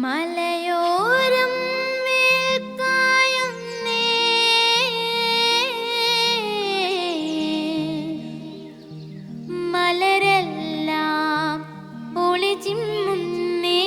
മലയോരം വേൽക്കായുന്നേ, മലരെല്ലാം ഒളിച്ചിമ്മുന്നേ.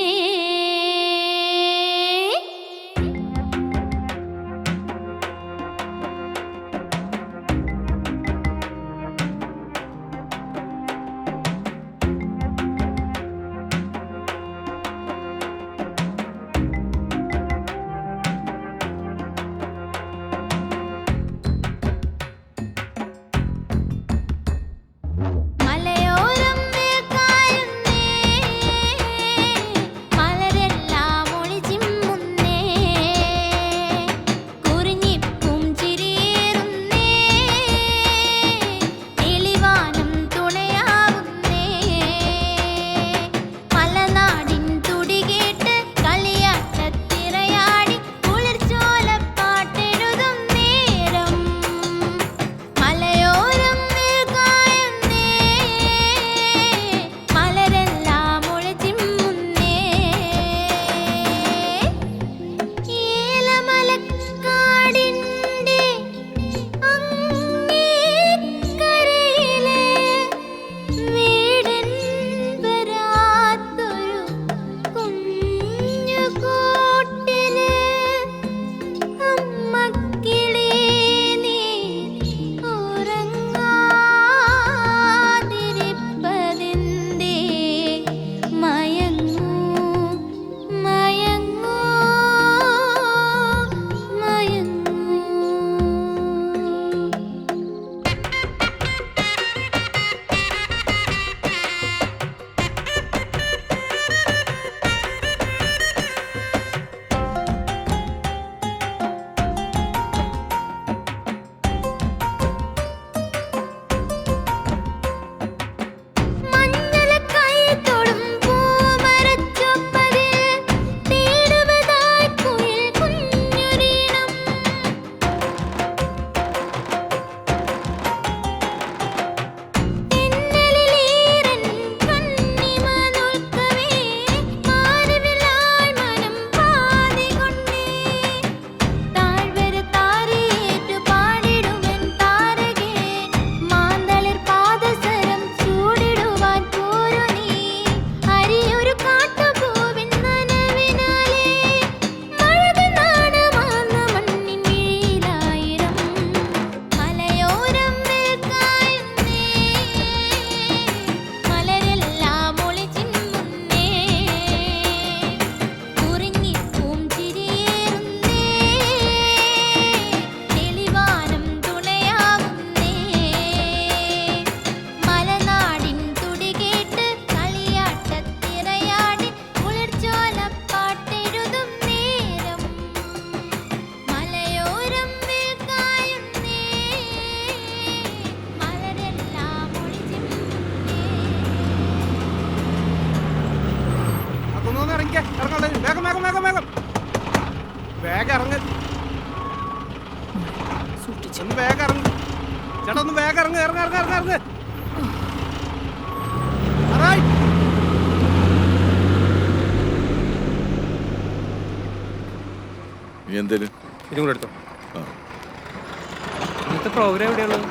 ഇന്നത്തെ പ്രോഗ്രാം എവിടെയുള്ളത്?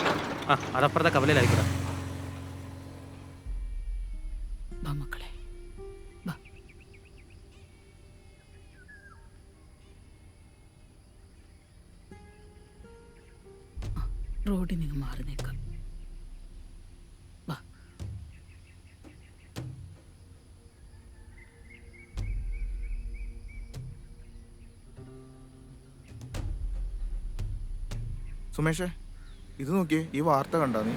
അതപ്പുറത്തെ കവലയിലായിരിക്കും. മക്കളെ റോഡിൽ നിന്ന് മാറി നിൽക്കാം. സുമേഷേ, ഇത് നോക്കിയേ, ഈ വാർത്ത കണ്ടാ നീ?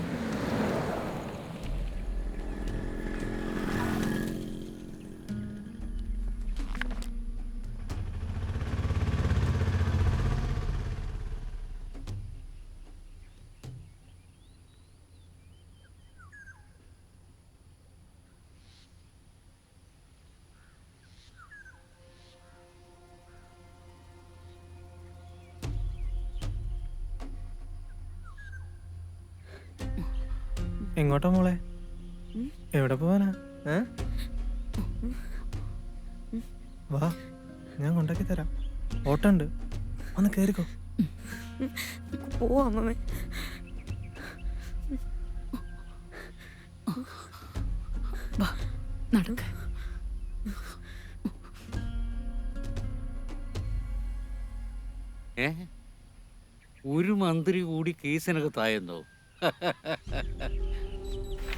എങ്ങോട്ടാ മോളെ? എവിടെ പോവാനാ? വാ, ഞാൻ കൊണ്ടാക്കി തരാം. ഓട്ടുണ്ട്, ഒന്ന് കേറിക്കോ. പോവാ അമ്മമ്മേ. വാ നടക്ക. ഒരു മന്ത്രി കൂടി കേസിനകത്തായെന്നോ?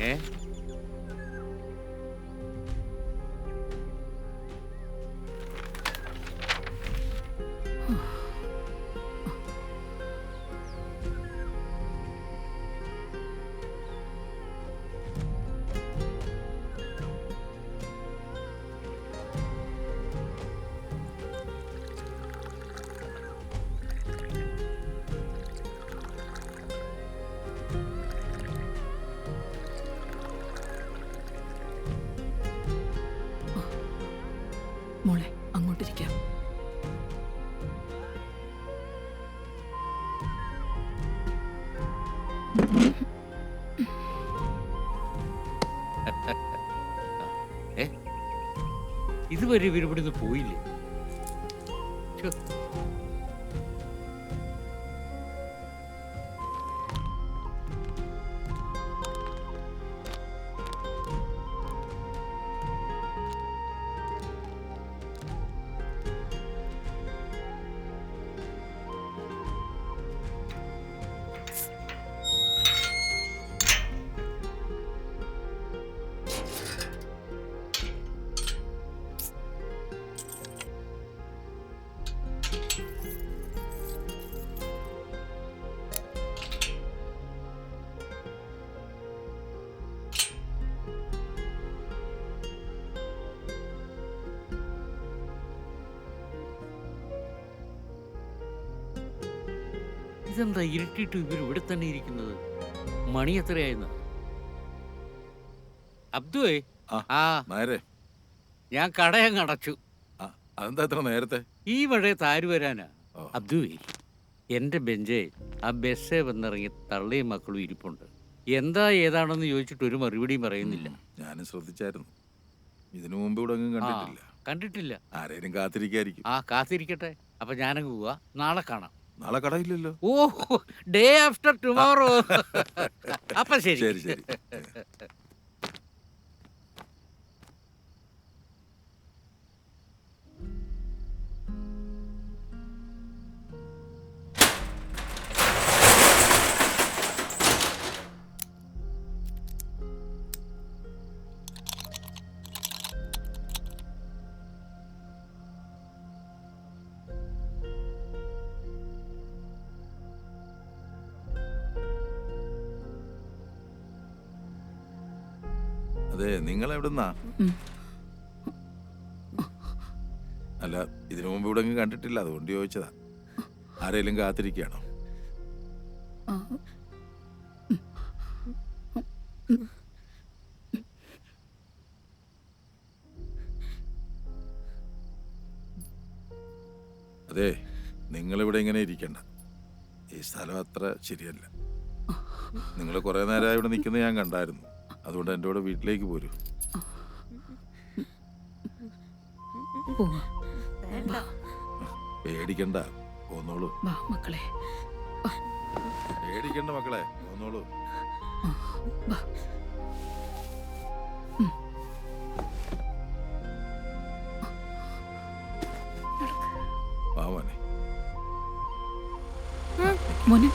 ഏ മോളെ അങ്ങോട്ടിരിക്കാം. ഇതുവരെ ഇവരിവിടുന്ന് പോയില്ലേ? ഛെ. ഇതെന്താ ഇരുട്ടിയിട്ട് ഇവർ ഇവിടെ തന്നെ ഇരിക്കുന്നത്? മണി എത്രയായിരുന്നു? അബ്ദുവേ, ആ നേരെ ഞാൻ കടയങ്ങ് അടച്ചു. അതെന്താ എത്ര നേരത്തെ? ഈ മഴയത്ത് ആര് വരാനാ? ഓ. അബ്ദുവേ, എൻ്റെ ബെഞ്ചേ ആ ബസ്സേ വന്നിറങ്ങി തള്ളയും മക്കളും ഇരിപ്പുണ്ട്. എന്താ ഏതാണെന്ന് ചോദിച്ചിട്ട് ഒരു മറുപടിയും പറയുന്നില്ല. ഞാനും ശ്രദ്ധിച്ചായിരുന്നു. ഇതിനു മുമ്പ് ഇവിടെ ഒന്നും കണ്ടിട്ടില്ല. കണ്ടിട്ടില്ല. ആരേലും കാത്തിരിക്കായിരിക്കും. ആ കാത്തിരിക്കട്ടെ. അപ്പൊ ഞാനങ്ങ് പോവാ. നാളെ കാണാം. നാളെ കടയില്ലല്ലോ. ഓ, ഡേ ആഫ്റ്റർ ടുമോറോ. അപ്പൊ ശരി. ശരി ശരി. അതെ, നിങ്ങൾ എവിടുന്നാ? അല്ല, ഇതിനു മുമ്പ് ഇവിടെ ഒന്നും കണ്ടിട്ടില്ല, അതുകൊണ്ട് ചോദിച്ചതാ. ആരേലും കാത്തിരിക്കുകയാണോ? അതെ, നിങ്ങളിവിടെ ഇങ്ങനെ ഇരിക്കണ്ട. ഈ സ്ഥലം അത്ര ശരിയല്ല. നിങ്ങൾ കുറെ നേരമായി ഇവിടെ നിൽക്കുന്നത് ഞാൻ കണ്ടായിരുന്നു. അതുകൊണ്ട് എൻ്റെ കൂടെ വീട്ടിലേക്ക് പോരൂ. പേടിക്കണ്ട, പോന്നോളൂ. വാ മക്കളെ. പേടിക്കണ്ട മക്കളെ, പോന്നോളൂ. വാ. വാ മോനെ. മോനെ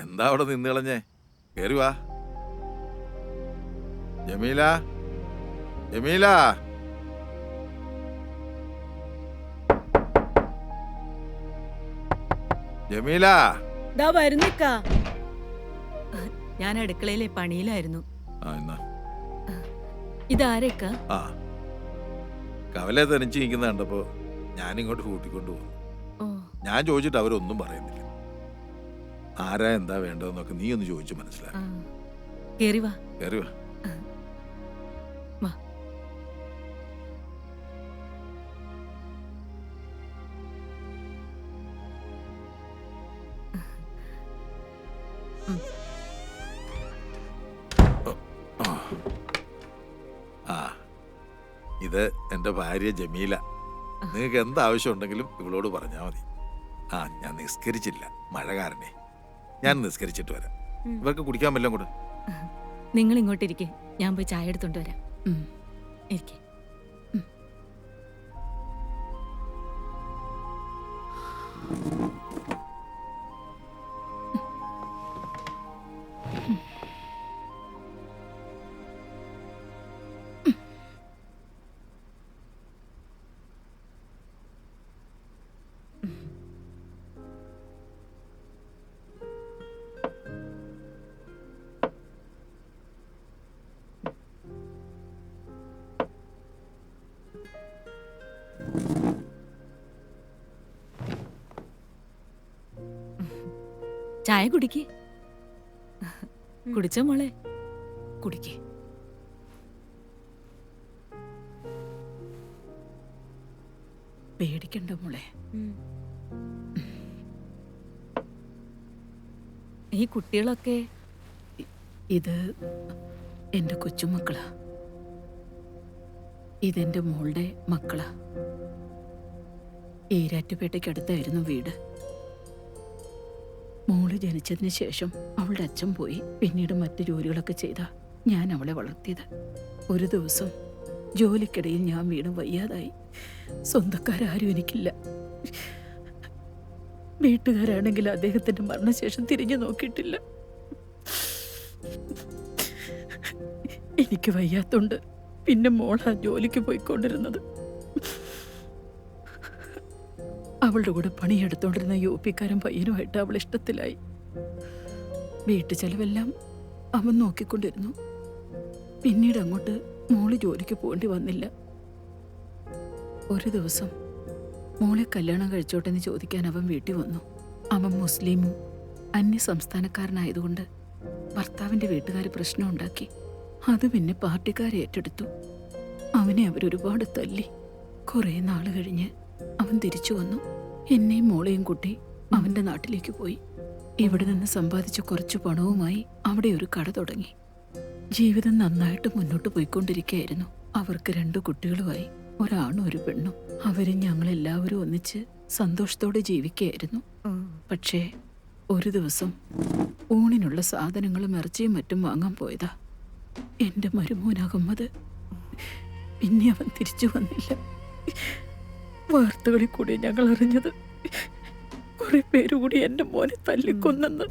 എന്താ അവിടെ നിന്ന് കളഞ്ഞേ? കേറി വാ. ജമീല, ജമീല. ജമീല. ദാ വരുന്നിക്കാ. ഞാൻ അടുക്കളയിലെ പണിയിലായിരുന്നു. ആ, എന്നാ ഇതാരേക്കാ? ആ, കവലെ തനിച്ച് നിൽക്കുന്ന കണ്ടപ്പോ ഞാനിങ്ങോട്ട് കൂട്ടിക്കൊണ്ടു പോകുന്നു. ഓ, ഞാൻ ചോദിച്ചിട്ട് അവരൊന്നും പറയുന്നില്ല. ആരാ എന്താ വേണ്ടതെന്നൊക്കെ നീ ഒന്ന് ചോദിച്ചു മനസ്സിലാക്കി. കേറി വാ. കയറി വാ. വാ. ആ, ഇത് എൻ്റെ ഭാര്യ ജമീല. നിങ്ങൾക്ക് എന്താവശ്യം ഉണ്ടെങ്കിലും ഇവളോട് പറഞ്ഞാൽ മതി. ആ, ഞാൻ നിസ്കരിച്ചില്ല, മഴ കാരണേ. ഞാൻ നിസ്കരിച്ചിട്ട് വരാം. ഇവർക്ക് കുടിക്കാൻ വല്ലതും കൂടെ. നിങ്ങൾ ഇങ്ങോട്ടിരിക്കെ, ഞാൻ പോയി ചായ എടുത്തോണ്ട് വരാം. ഉം. ഇരിക്കെ. ചായ കുടിക്ക്. കുടിച്ചോ മോളെ? കുടിക്കേ. പേടിക്കണ്ട മോളെ. ഈ കുട്ടികളൊക്കെ ഇത് എൻ്റെ കൊച്ചുമക്കളാ. ഇതെൻ്റെ മോളുടെ മക്കളാ. ഈരാറ്റുപേട്ടയ്ക്കടുത്തായിരുന്നു വീട്. മോള് ജനിച്ചതിന് ശേഷം അവളുടെ അച്ഛൻ പോയി. പിന്നീട് മറ്റു ജോലികളൊക്കെ ചെയ്താ ഞാൻ അവളെ വളർത്തിയത്. ഒരു ദിവസം ജോലിക്കിടയിൽ ഞാൻ വീണ് വയ്യാതായി. സ്വന്തക്കാരും എനിക്കില്ല. വീട്ടുകാരാണെങ്കിൽ അദ്ദേഹത്തിന്റെ മരണശേഷം തിരിഞ്ഞു നോക്കിയിട്ടില്ല. എനിക്ക് വയ്യാത്തോണ്ട് പിന്നെ മോളാ ജോലിക്ക് പോയിക്കൊണ്ടിരുന്നത്. അവളുടെ കൂടെ പണിയെടുത്തോണ്ടിരുന്ന യുപിക്കാരൻ പയ്യനുമായിട്ട് അവൾ ഇഷ്ടത്തിലായി. വീട്ടു ചെലവെല്ലാം അവൻ നോക്കിക്കൊണ്ടിരുന്നു. പിന്നീട് അങ്ങോട്ട് മോള് ജോലിക്ക് പോകേണ്ടി വന്നില്ല. ഒരു ദിവസം മോളെ കല്യാണം കഴിച്ചോട്ടെന്ന് ചോദിക്കാൻ അവൻ വീട്ടിൽ വന്നു. അവൻ മുസ്ലിമും അന്യ സംസ്ഥാനക്കാരനായതുകൊണ്ട് ഭർത്താവിന്റെ വീട്ടുകാർ പ്രശ്നം ഉണ്ടാക്കി. അത് പിന്നെ പാർട്ടിക്കാരെ ഏറ്റെടുത്തു. അവനെ അവരൊരുപാട് തല്ലി. കുറെ നാൾ കഴിഞ്ഞ് അവൻ തിരിച്ചു വന്നു. എന്നെയും മോളെയും കൂട്ടി അവന്റെ നാട്ടിലേക്ക് പോയി. ഇവിടെ നിന്ന് സമ്പാദിച്ച കുറച്ചു പണവുമായി അവിടെ ഒരു കട തുടങ്ങി. ജീവിതം നന്നായിട്ട് മുന്നോട്ട് പോയിക്കൊണ്ടിരിക്കുകയായിരുന്നു. അവർക്ക് 2 കുട്ടികളുമായി, ഒരാണും ഒരു പെണ്ണും. അവരും ഞങ്ങളെല്ലാവരും ഒന്നിച്ച് സന്തോഷത്തോടെ ജീവിക്കുകയായിരുന്നു. പക്ഷേ ഒരു ദിവസം ഊണിനുള്ള സാധനങ്ങളും ഇറച്ചിയും മറ്റും വാങ്ങാൻ പോയതാ എന്റെ മരുമോൻ അഹമ്മദ്. പിന്നെ അവൻ തിരിച്ചു വന്നില്ല. വാർത്തകളിൽ കൂടി ഞങ്ങൾ അറിഞ്ഞത് കുറെ പേരുകൂടി എന്റെ മോനെ തല്ലിക്കൊന്നെന്ന്.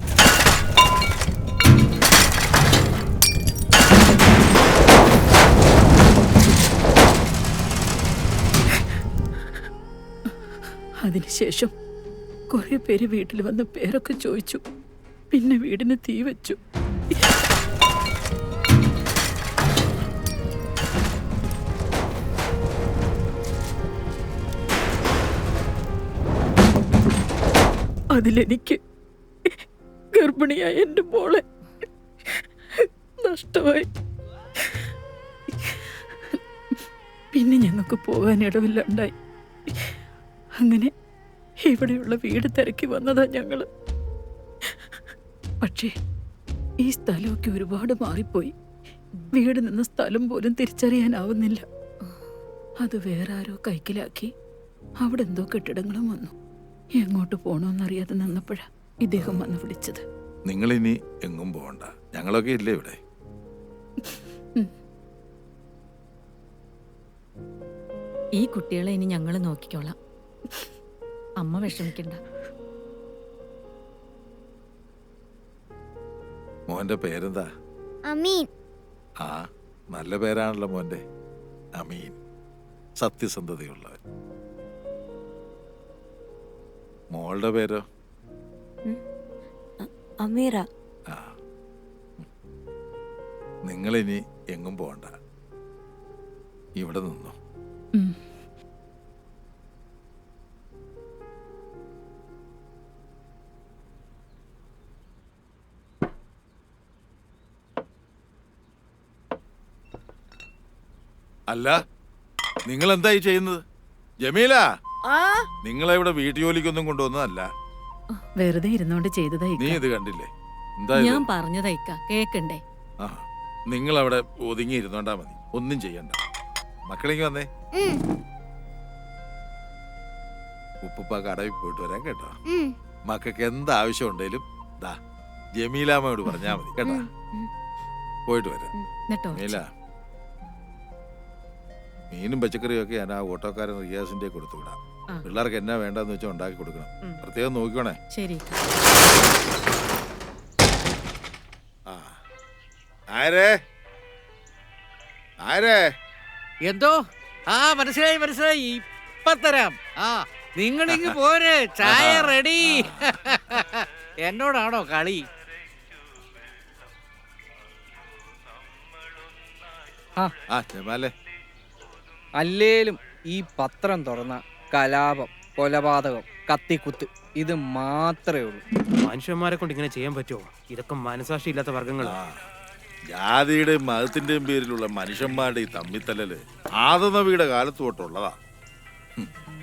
അതിനുശേഷം കുറെ പേര് വീട്ടിൽ വന്ന് പേരൊക്കെ ചോദിച്ചു. പിന്നെ വീടിന് തീ വെച്ചു. അതിലെനിക്ക് ഗർഭിണിയായ എൻ്റെ മോളെ നഷ്ടമായി. പിന്നെ ഞങ്ങൾക്ക് പോകാൻ ഇടവില്ലാണ്ടായി. അങ്ങനെ ഇവിടെയുള്ള വീട് തിരക്കി വന്നതാ ഞങ്ങള്. പക്ഷേ ഈ സ്ഥലമൊക്കെ ഒരുപാട് മാറിപ്പോയി. വീട് നിന്ന സ്ഥലം പോലും തിരിച്ചറിയാനാവുന്നില്ല. അത് വേറെ ആരോ കൈക്കലാക്കി അവിടെ എന്തോ കെട്ടിടങ്ങളും വന്നു. എങ്ങോട്ട് പോണോന്നറിയാതെ നിന്നപ്പോഴാ ഇദ്ദേഹം വന്ന് വിളിച്ചത്. നിങ്ങളിനി എങ്ങും പോകണ്ട, ഞങ്ങളൊക്കെ ഇല്ലേ ഇവിടെ. ഈ കുട്ടികളെ ഇനി ഞങ്ങൾ നോക്കിക്കോളാം. അമ്മ വിഷമിക്കണ്ട. മോന്റെ പേരെന്താ? അമീൻ. ആ, നല്ല പേരാണല്ലോ മോന്റെ. അമീൻ, സത്യസന്ധതയുള്ളവൻ. മോളുടെ പേരോ? അമീറ. ആ, നിങ്ങളിനി എങ്ങും പോകണ്ട, ഇവിടെ നിന്നോ. അല്ല നിങ്ങൾ എന്തായി ചെയ്യുന്നത്? ജമീല, നിങ്ങളെ ഇവിടെ വീട്ടുജോലിക്കൊന്നും കൊണ്ടുവന്നതല്ല. വെറുതെ ഇരുന്നോണ്ട് ചെയ്തതാ നീ ഇക്ക. ഇത് കണ്ടില്ലേ? എന്താ ഇത്? ഞാൻ പറഞ്ഞതാ ഇക്ക, കേക്കണ്ടേ? ആ, നിങ്ങൾ അവിടെ ഒതുങ്ങി ഇരുന്നോണ്ടാ മതി, ഒന്നും ചെയ്യണ്ട. മക്കളെങ്കിൽ വന്നേ. ഉപ്പുപ്പ കടവിൽ പോയിട്ട് വരാൻ കേട്ടോ. മക്കൾക്ക് എന്താവശ്യം ഉണ്ടെങ്കിലും ദാ ജമീലാമ്മയോട് പറഞ്ഞാ മതി കേട്ടാ. പോയിട്ട് വരാം. എന്നിട്ടോ ജമീല, മീനും പച്ചക്കറിയും ഒക്കെ ഞാൻ ആ ഓട്ടോക്കാരൻ റിയാസിന്റെ കൊടുത്തു വിടാം. ആ. പിള്ളേർക്ക് എന്നാ വേണ്ടെന്ന് വെച്ചാൽ ഉണ്ടാക്കി കൊടുക്കണം. പ്രത്യേകം നോക്കിക്കോണേ. ശരി ഇക്ക. ആ, ആരേ ആരേ എന്തോ? ആ മനസ്സിലായി മനസ്സിലായി, ഇപ്പൊ തരാം. ആ നിങ്ങളിങ്ങ് പോര്, ചായ റെഡി. എന്നോടാണോ കളി? ആ ജമാലേ, അല്ലേലും ഈ പത്രം തുറന്ന കലാപം, കൊലപാതകം, കത്തിക്കുത്ത് ഇത് മാത്രമേ ഉള്ളൂ. മനുഷ്യന്മാരെ കൊണ്ട് ഇങ്ങനെ ചെയ്യാൻ പറ്റുമോ? ഇതൊക്കെ മനസാക്ഷി ഇല്ലാത്ത വർഗങ്ങളാ. ആ, ജാതിയുടെയും മതത്തിന്റെയും പേരിലുള്ള മനുഷ്യന്മാരുടെ ഈ തമ്മിത്തല്ലല് ആദനവിയുടെ കാലത്ത് തൊട്ടുള്ളതാ.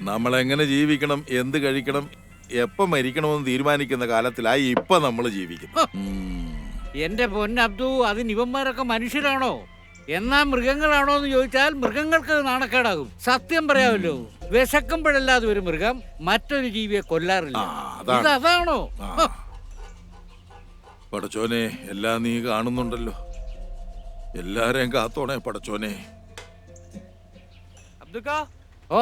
നമ്മളെങ്ങനെ ജീവിക്കണം, എന്ത് കഴിക്കണം, എപ്പം മരിക്കണമെന്ന് തീരുമാനിക്കുന്ന കാലത്തിലായി ഇപ്പൊ നമ്മൾ ജീവിക്കുന്നു. എന്റെ പൊന്നബ്ദു, അതിന് ഇവന്മാരൊക്കെ മനുഷ്യരാണോ എന്നാ മൃഗങ്ങളാണോ എന്ന് ചോദിച്ചാൽ മൃഗങ്ങൾക്ക് നാണക്കേടാകും. സത്യം പറയാമല്ലോ, വിശക്കുമ്പോഴല്ലാതെ ഒരു മൃഗം മറ്റൊരു ജീവിയെ കൊല്ലാറില്ല. അതാണോ? പടച്ചോനെ, എല്ലാം നീ കാണുന്നുണ്ടല്ലോ. എല്ലാരെയും കാത്തോണേ പടച്ചോനെ. അബ്ദുക്ക, ഓ,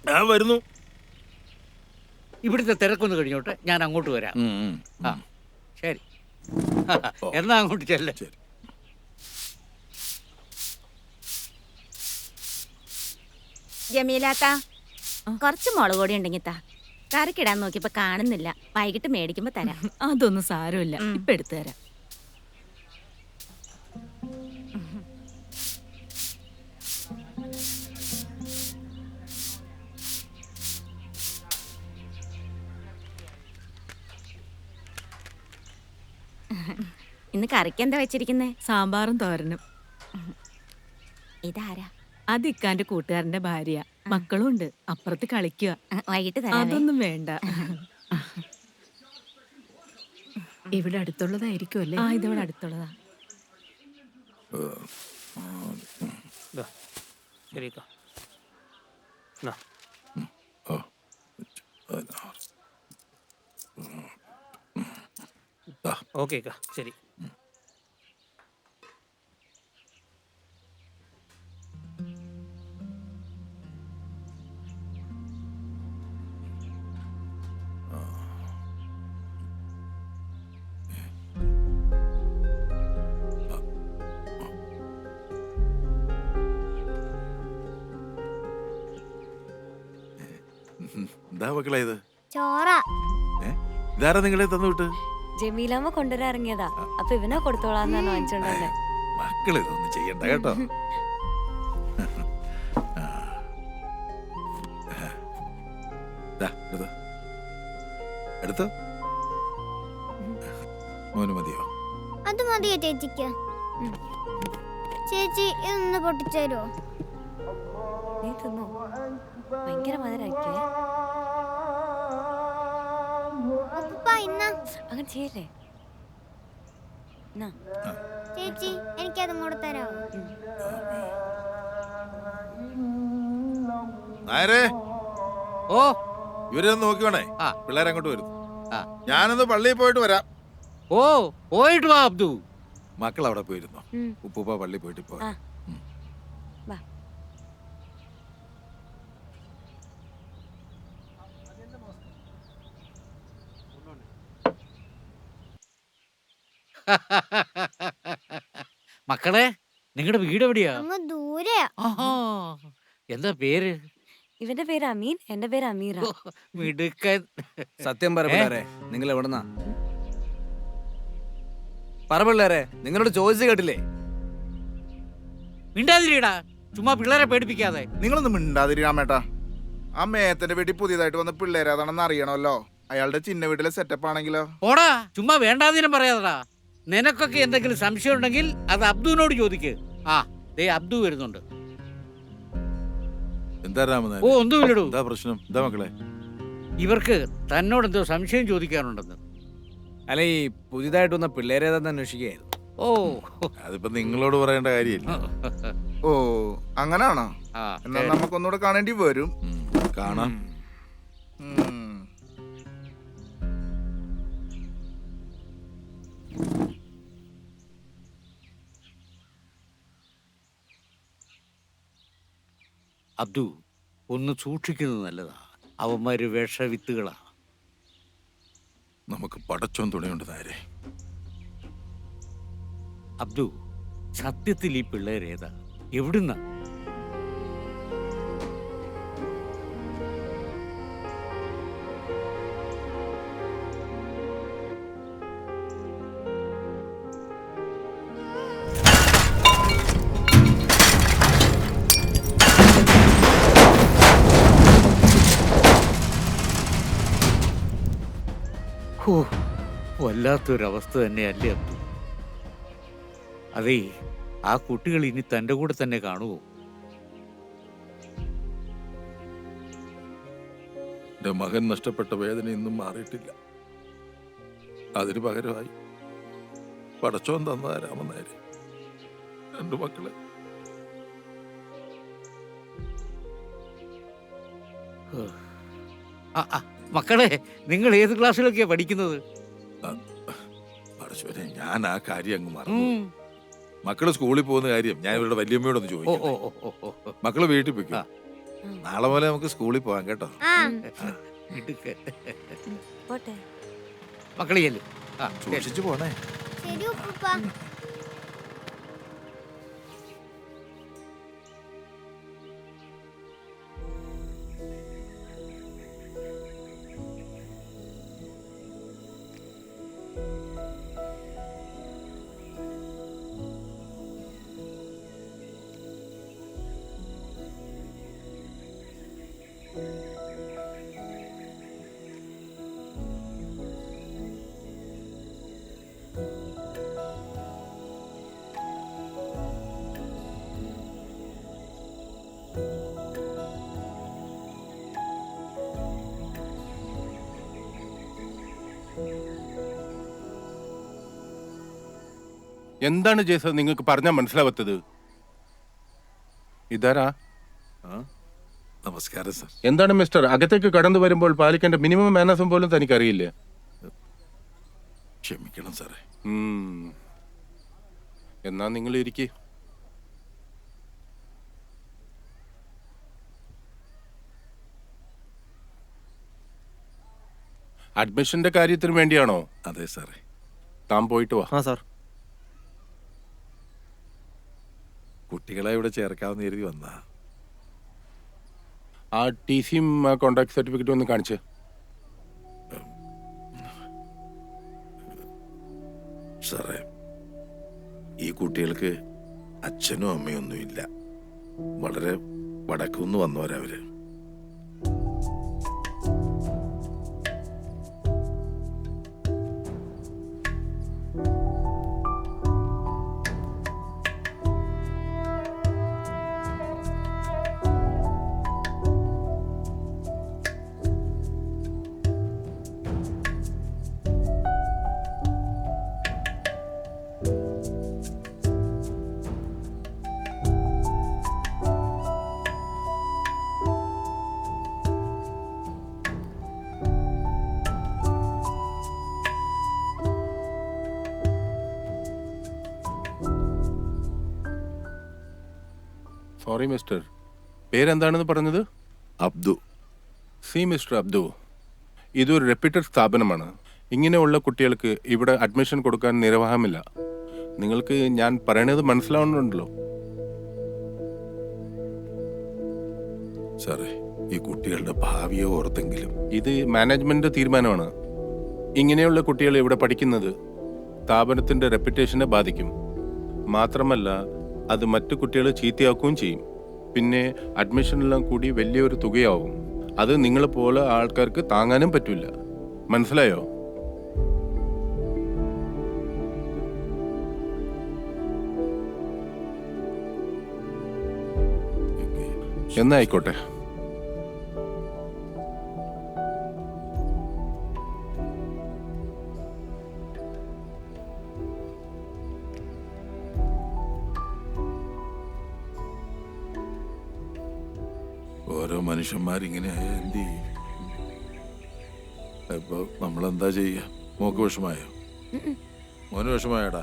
ഞാൻ വരുന്നു. ഇവിടുത്തെ തിരക്കൊന്ന് കഴിഞ്ഞോട്ടെ, ഞാൻ അങ്ങോട്ട് വരാം. ആ ശരി. എന്നാ അങ്ങോട്ട് ചെല്ല. ശരി. ജമീലാത്ത, കുറച്ച് മുളക് പൊടി ഉണ്ടെങ്കിൽ താ. കറിക്കിടാൻ നോക്കിയപ്പോ കാണുന്നില്ല. വൈകിട്ട് മേടിക്കുമ്പോ തരാം. അതൊന്നും സാരമില്ല, ഇപ്പൊ എടുത്തു തരാം. ഇന്ന് കറിക്ക് എന്താ വെച്ചിരിക്കുന്നേ? സാമ്പാറും തോരനും. ഇതാരാ? അത് ഇക്കാന്റെ കൂട്ടുകാരന്റെ ഭാര്യ. മക്കളും ഉണ്ട്, അപ്പുറത്ത് കളിക്കുക. വൈകിട്ട് തരാം. അതൊന്നും വേണ്ട. ഇവിടെ അടുത്തുള്ളതായിരിക്കും അല്ലേ? ആ, ഇതവിടെ അടുത്തുള്ളതാ. ദാ, ശരി അക്ക. നാ. ഓക്കെ അക്ക, ശരി. എന്താ മക്കളെ ഇത്? ചോറ. ഇതാരാ നിങ്ങളെ തന്നു വിട്ട്? ജമീലാമ്മ കൊണ്ടുവരാൻ ഇറങ്ങിയതാ. അപ്പൊ ഇവനെ കൊടുത്തോളാന്നാണ് വാങ്ങിച്ചോണ്ടല്ലേ. മക്കള് ഇതൊന്നും ചെയ്യണ്ട കേട്ടോ. എടുത്തോ, മോന് മതിയോ? അത് മതിയോ ചേച്ചിക്ക്? ചേച്ചി ഇതൊന്ന് പൊട്ടിച്ചേരോ? നീ തിന്നോ? ഭയങ്കര മധുരാക്കിയേ. അങ്ങനെ ചെയ്യല്ലേ. ചേച്ചി എനിക്കതും കൂടെ തരാമോ? നായരേ, ഓ, ഇവരൊന്ന് നോക്കിക്കോണേ. ആ. പിള്ളേരെ അങ്ങോട്ട് വരുന്നു. ആ. ഞാനൊന്ന് പള്ളിയിൽ പോയിട്ട് വരാം. ഓ, പോയിട്ട് വാ അബ്ദു. മക്കൾ അവിടെ പോയിരുന്നു. ഉപ്പൂപ്പ പള്ളി പോയിട്ട് പോ. വാ. മക്കളെ, നിങ്ങളുടെ വീട് എവിടെയാ? അങ്ങ് ദൂരെയാ. ആഹാ, എന്താ പേര്? ഇവന്റെ പേര് അമീൻ, എന്റെ പേര് അമീറ. ഓ, മിടുക്കൻ. സത്യം പറ പിള്ളേരെ, നിങ്ങൾ എവിടെന്നാ? പറ പിള്ളേരെ, നിങ്ങളോട് ചോദിച്ചു കേട്ടില്ലേ? മിണ്ടാതിരിടാ, ചുമ്മാ പിള്ളേരെ പേടിപ്പിക്കാതെ. നിങ്ങളൊന്നും മിണ്ടാതിരിക്കാമേട്ടാ. ആ മേത്തന്റെ വീട്ടിൽ പുതിയതായിട്ട് വന്ന പിള്ളേരാതാണെന്ന് അറിയണമല്ലോ. അയാളുടെ ചിന്ന വീട്ടിലെ സെറ്റപ്പ് ആണെങ്കിലോ? ഓടാ, ചുമ്മാ വേണ്ടാതിനും പറയാതടാ. നിനക്കൊക്കെ എന്തെങ്കിലും സംശയം ഉണ്ടെങ്കിൽ അത് അബ്ദുവിനോട് ചോദിക്ക്. ആ, ദേ അബ്ദു വരുന്നുണ്ട്. എന്താ രാമനാഥൻ? ഓ ഒന്നുമില്ലടൂ. എന്താ പ്രശ്നം? എന്താ മക്കളെ? ഇവർക്ക് തന്നോടെന്തോ സംശയം ചോദിക്കാനുണ്ടെന്ന്. അല്ല ഈ പുതിയതായിട്ട് വന്ന പിള്ളേരേതാന്ന് അന്വേഷിക്കുകയായിരുന്നു. ഓ അതിപ്പോ നിങ്ങളോട് പറയേണ്ട കാര്യമില്ല. ഓ അങ്ങനാണോ? ആ, എന്നാ നമുക്കൊന്നുകൂടെ കാണേണ്ടി വരും. കാണാം. ഉം. അബ്ദു ഒന്ന് സൂക്ഷിക്കുന്നത് നല്ലതാ. അവന്മാര് വിഷവിത്തുകളാ. നമുക്ക് പടച്ചോൻ തുണയുണ്ട് നേരെ. അബ്ദു സത്യത്തിൽ ഈ പിള്ളേരേതാ? എവിടുന്നാ? ഓ വല്ലാത്തൊരവസ്ഥ തന്നെയല്ലേ അബ്ദു. അതേ ആ കുട്ടികൾ ഇനി തൻ്റെ കൂടെ തന്നെ കാണുമോ? എന്റെ മകൻ നഷ്ടപ്പെട്ട വേദന ഇന്നും മാറിയിട്ടില്ല. അതിന് പകരമായി പടച്ചോൻ തന്നതാ രാമനായരെ. 2 മക്കള്. മക്കളെ നിങ്ങൾ ഏത് ക്ലാസ്സിലൊക്കെയാ പഠിക്കുന്നത്? പടച്ചോനെ ഞാൻ ആ കാര്യം അങ്ങ് മറന്നു. മക്കള് സ്കൂളിൽ പോകുന്ന കാര്യം ഞാൻ ഇവരുടെ വല്യമ്മയോടൊന്ന് ഓ ചോദിക്കും. ഓ ഓ ഓ ഓ മക്കള് വീട്ടിൽ പോയിക്കോ. നാളെ പോലെ നമുക്ക് സ്കൂളിൽ പോവാം കേട്ടോ. ആ മിടുക്ക്. പോട്ടെ. മക്കളെ ചെല്ല്. ആ സൂക്ഷിച്ചു പോണേ. ശരി ഉപ്പുപ്പ. എന്താണ് ജേസ നിങ്ങൾക്ക് പറഞ്ഞാൽ മനസ്സിലാവാത്തത്? ഇതാരാ? നമസ്കാരം സർ. എന്താണ് മിസ്റ്റർ, അകത്തേക്ക് കടന്നു വരുമ്പോൾ പാലിക്കേണ്ട മിനിമം മാനേഴ്സും പോലും തനിക്കറിയില്ലേ? ക്ഷമിക്കണം സാറേ. എന്നാ നിങ്ങൾ ഇരിക്കേ. അഡ്മിഷന്റെ കാര്യത്തിന് വേണ്ടിയാണോ? അതെ സാറേ. താൻ പോയിട്ട് വാ. ആ സാർ. കുട്ടികളെ ഇവിടെ ചേർക്കാമെന്ന് കരുതി വന്നാ. ആ TCയും കോൺട്രാക്ട് സർട്ടിഫിക്കറ്റും ഒന്ന് കാണിച്ച്. സാറേ ഈ കുട്ടികൾക്ക് അച്ഛനും അമ്മയും ഒന്നുമില്ല. വളരെ വടക്കുന്ന് വന്നവരവര്. സോറി മിസ്റ്റർ, പേരെന്താണെന്ന് പറഞ്ഞത്? അബ്ദു. സി മിസ്റ്റർ അബ്ദു, ഇതൊരു റെപ്യൂട്ടഡ് സ്ഥാപനമാണ്. ഇങ്ങനെയുള്ള കുട്ടികൾക്ക് ഇവിടെ അഡ്മിഷൻ കൊടുക്കാൻ നിർവാഹമില്ല. നിങ്ങൾക്ക് ഞാൻ പറയണത് മനസ്സിലാവുന്നുണ്ടല്ലോ. സാറേ ഈ കുട്ടികളുടെ ഭാവിയെ ഓർത്തെങ്കിലും. ഇത് മാനേജ്മെന്റ് തീരുമാനമാണ്. ഇങ്ങനെയുള്ള കുട്ടികൾ ഇവിടെ പഠിക്കുന്നത് സ്ഥാപനത്തിന്റെ റെപ്യൂട്ടേഷനെ ബാധിക്കും. മാത്രമല്ല അത് മറ്റു കുട്ടികളെ ചീത്തയാക്കുകയും ചെയ്യും. പിന്നെ അഡ്മിഷനെല്ലാം കൂടി വലിയൊരു തുകയാവും. അത് നിങ്ങളെ പോലെ ആൾക്കാർക്ക് താങ്ങാനും പറ്റില്ല. മനസ്സിലായോ? എന്നാ ആയിക്കോട്ടെ. ഓരോ മനുഷ്യന്മാരിങ്ങനെ എന്ത് ചെയ്യും? ഇപ്പൊ നമ്മളെന്താ ചെയ്യുക? മോക്ക് വിഷമായോ? മോന് വിഷമായോടാ?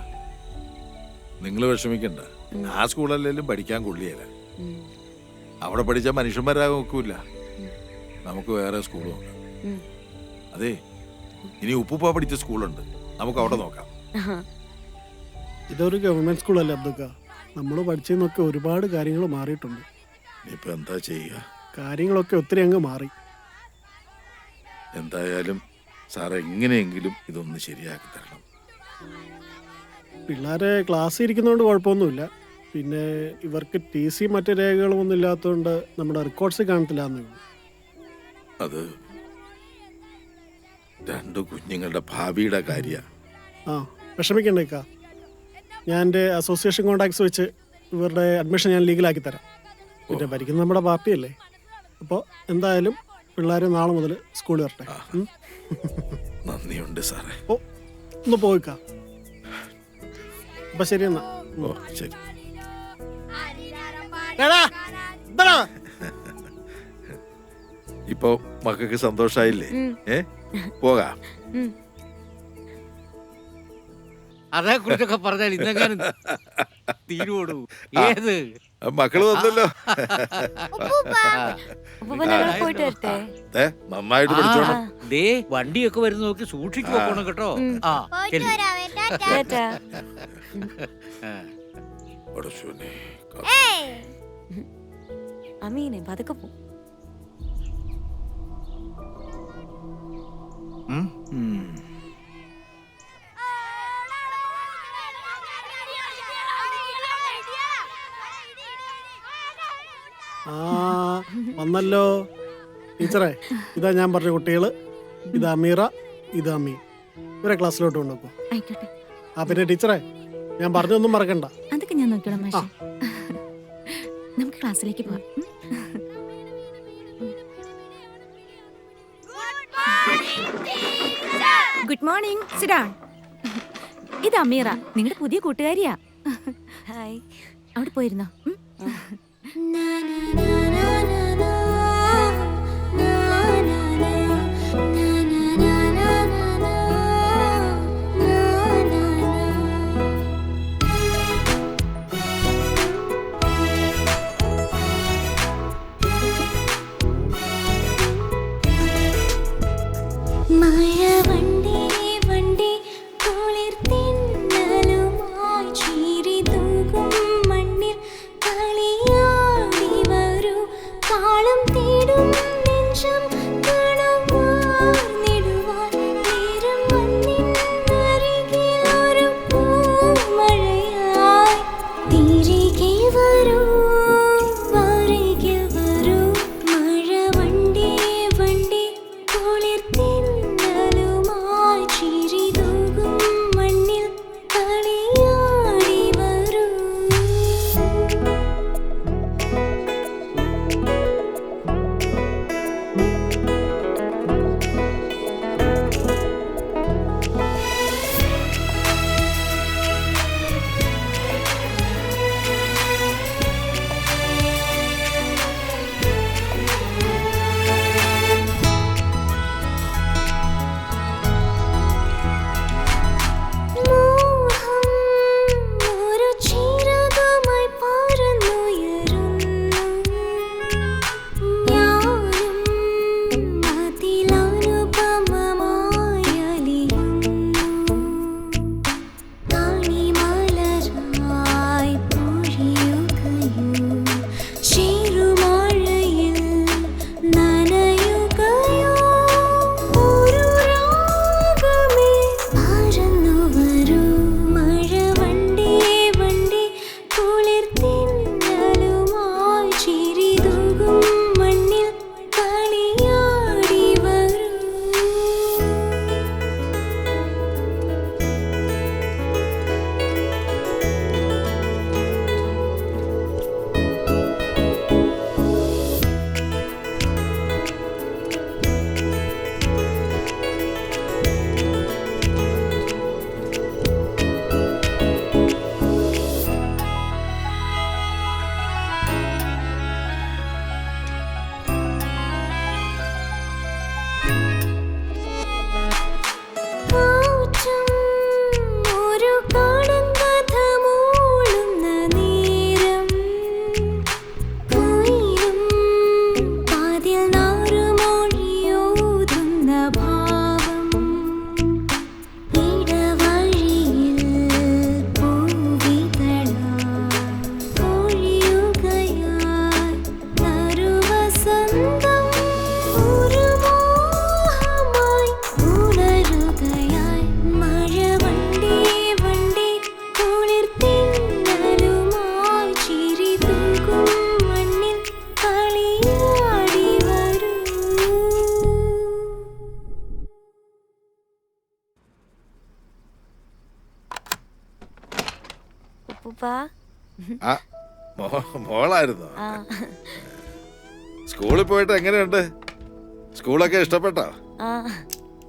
നിങ്ങൾ വിഷമിക്കണ്ട. ആ സ്കൂളല്ലേലും പഠിക്കാൻ കൊള്ളിയല്ല. അവിടെ പഠിച്ച മനുഷ്യന്മാരാകാൻ നോക്കൂല. നമുക്ക് വേറെ സ്കൂൾ നോക്കാം. അതെ, ഇനി ഉപ്പുപ്പ പഠിച്ച സ്കൂളുണ്ട്, നമുക്ക് അവിടെ നോക്കാം. ഇതൊരു ഗവൺമെന്റ് സ്കൂളല്ലേ അബ്ദുക്ക? നമ്മൾ പഠിച്ചതിനൊക്കെ ഒരുപാട് കാര്യങ്ങൾ മാറിയിട്ടുണ്ട്. ഇപ്പൊ എന്താ ചെയ്യുക? കാര്യങ്ങളൊക്കെ ഒത്തിരി അങ്ങ് മാറി. എന്തായാലും സാർ എങ്ങനെയെങ്കിലും ഇതൊന്ന് ശരിയാക്കി തരണം. പിള്ളേരെ ക്ലാസ്സിൽ ഇരിക്കുന്നതുകൊണ്ട് കുഴപ്പമൊന്നുമില്ല. പിന്നെ ഇവർക്ക് TC മറ്റു രേഖകളും ഒന്നും ഇല്ലാത്തതുകൊണ്ട് നമ്മുടെ റെക്കോർഡ്സ് കാണത്തില്ല എന്നേ ഉള്ളൂ. അത് രണ്ടു കുഞ്ഞുങ്ങളുടെ ഭാവിയുടെ കാര്യ. ആ, വിഷമിക്കണ്ടേക്കാ. ഞാൻ എൻ്റെ അസോസിയേഷൻ കോണ്ടാക്ട്സ് വെച്ച് ഇവരുടെ അഡ്മിഷൻ ഞാൻ ലീഗലാക്കി തരാം. പിന്നെ ഭരിക്കുന്ന നമ്മുടെ പാർട്ടിയല്ലേ. അപ്പോൾ എന്തായാലും പിള്ളേർ നാളെ മുതൽ സ്കൂളിൽ വരട്ടെ. നന്ദിയുണ്ട് സാറേ. ഓ, ഒന്ന് പോയിക്കാം. അപ്പം ശരി എന്നാ. ഓ ശരി. ഇപ്പൊ മക്കൾക്ക് സന്തോഷായില്ലേ? പോകാം. അതേക്കുറിച്ചൊക്കെ പറഞ്ഞാൽ ഇന്നെങ്ങാനും തീരുവോടൂ. ഏത് മക്കള് വന്നല്ലോ. പോയിട്ട് വരട്ടെ. നന്നായിട്ട് പഠിച്ചോണം. ദേ വണ്ടിയൊക്കെ വരുന്ന നോക്കി സൂക്ഷിച്ചു പോക്കണം കേട്ടോ. ആ പോയിട്ട് വരാവേ. ടാറ്റാ. പടച്ചോനെ. ഏയ്. അമീനെ പതുക്കെ പോ. ആ, വന്നല്ലോ ടീച്ചറേ. ഇതാ ഞാൻ പറഞ്ഞ കുട്ടികള്. ഇത് അമീറ, ഇത് അമീൻ. ഇവരെ ക്ലാസ്സിലോട്ട് കൊണ്ടുപോകും. ആയിക്കോട്ടെ. ആ, പിന്നെ ടീച്ചറേ, ഞാൻ പറഞ്ഞൊന്നും മറക്കണ്ട. അതൊക്കെ ഞാൻ നോക്കിയോളാം മാഷെ. നമുക്ക് ക്ലാസ്സിലേക്ക് പോവാം. Good morning. Sit down. ഇത് അമീറ, നിങ്ങളുടെ പുതിയ കൂട്ടുകാരിയാ. ഹായ്. അവിടെ പോയിരുന്നോ? മഴ വണ്ടി വണ്ടി കുളിർ തിന്നലുമായി അപ്പൂപ്പാ. ആ മോളായിരുന്നു. സ്കൂളിൽ പോയിട്ട് എങ്ങനെയുണ്ട്? സ്കൂളൊക്കെ ഇഷ്ടപ്പെട്ടോ?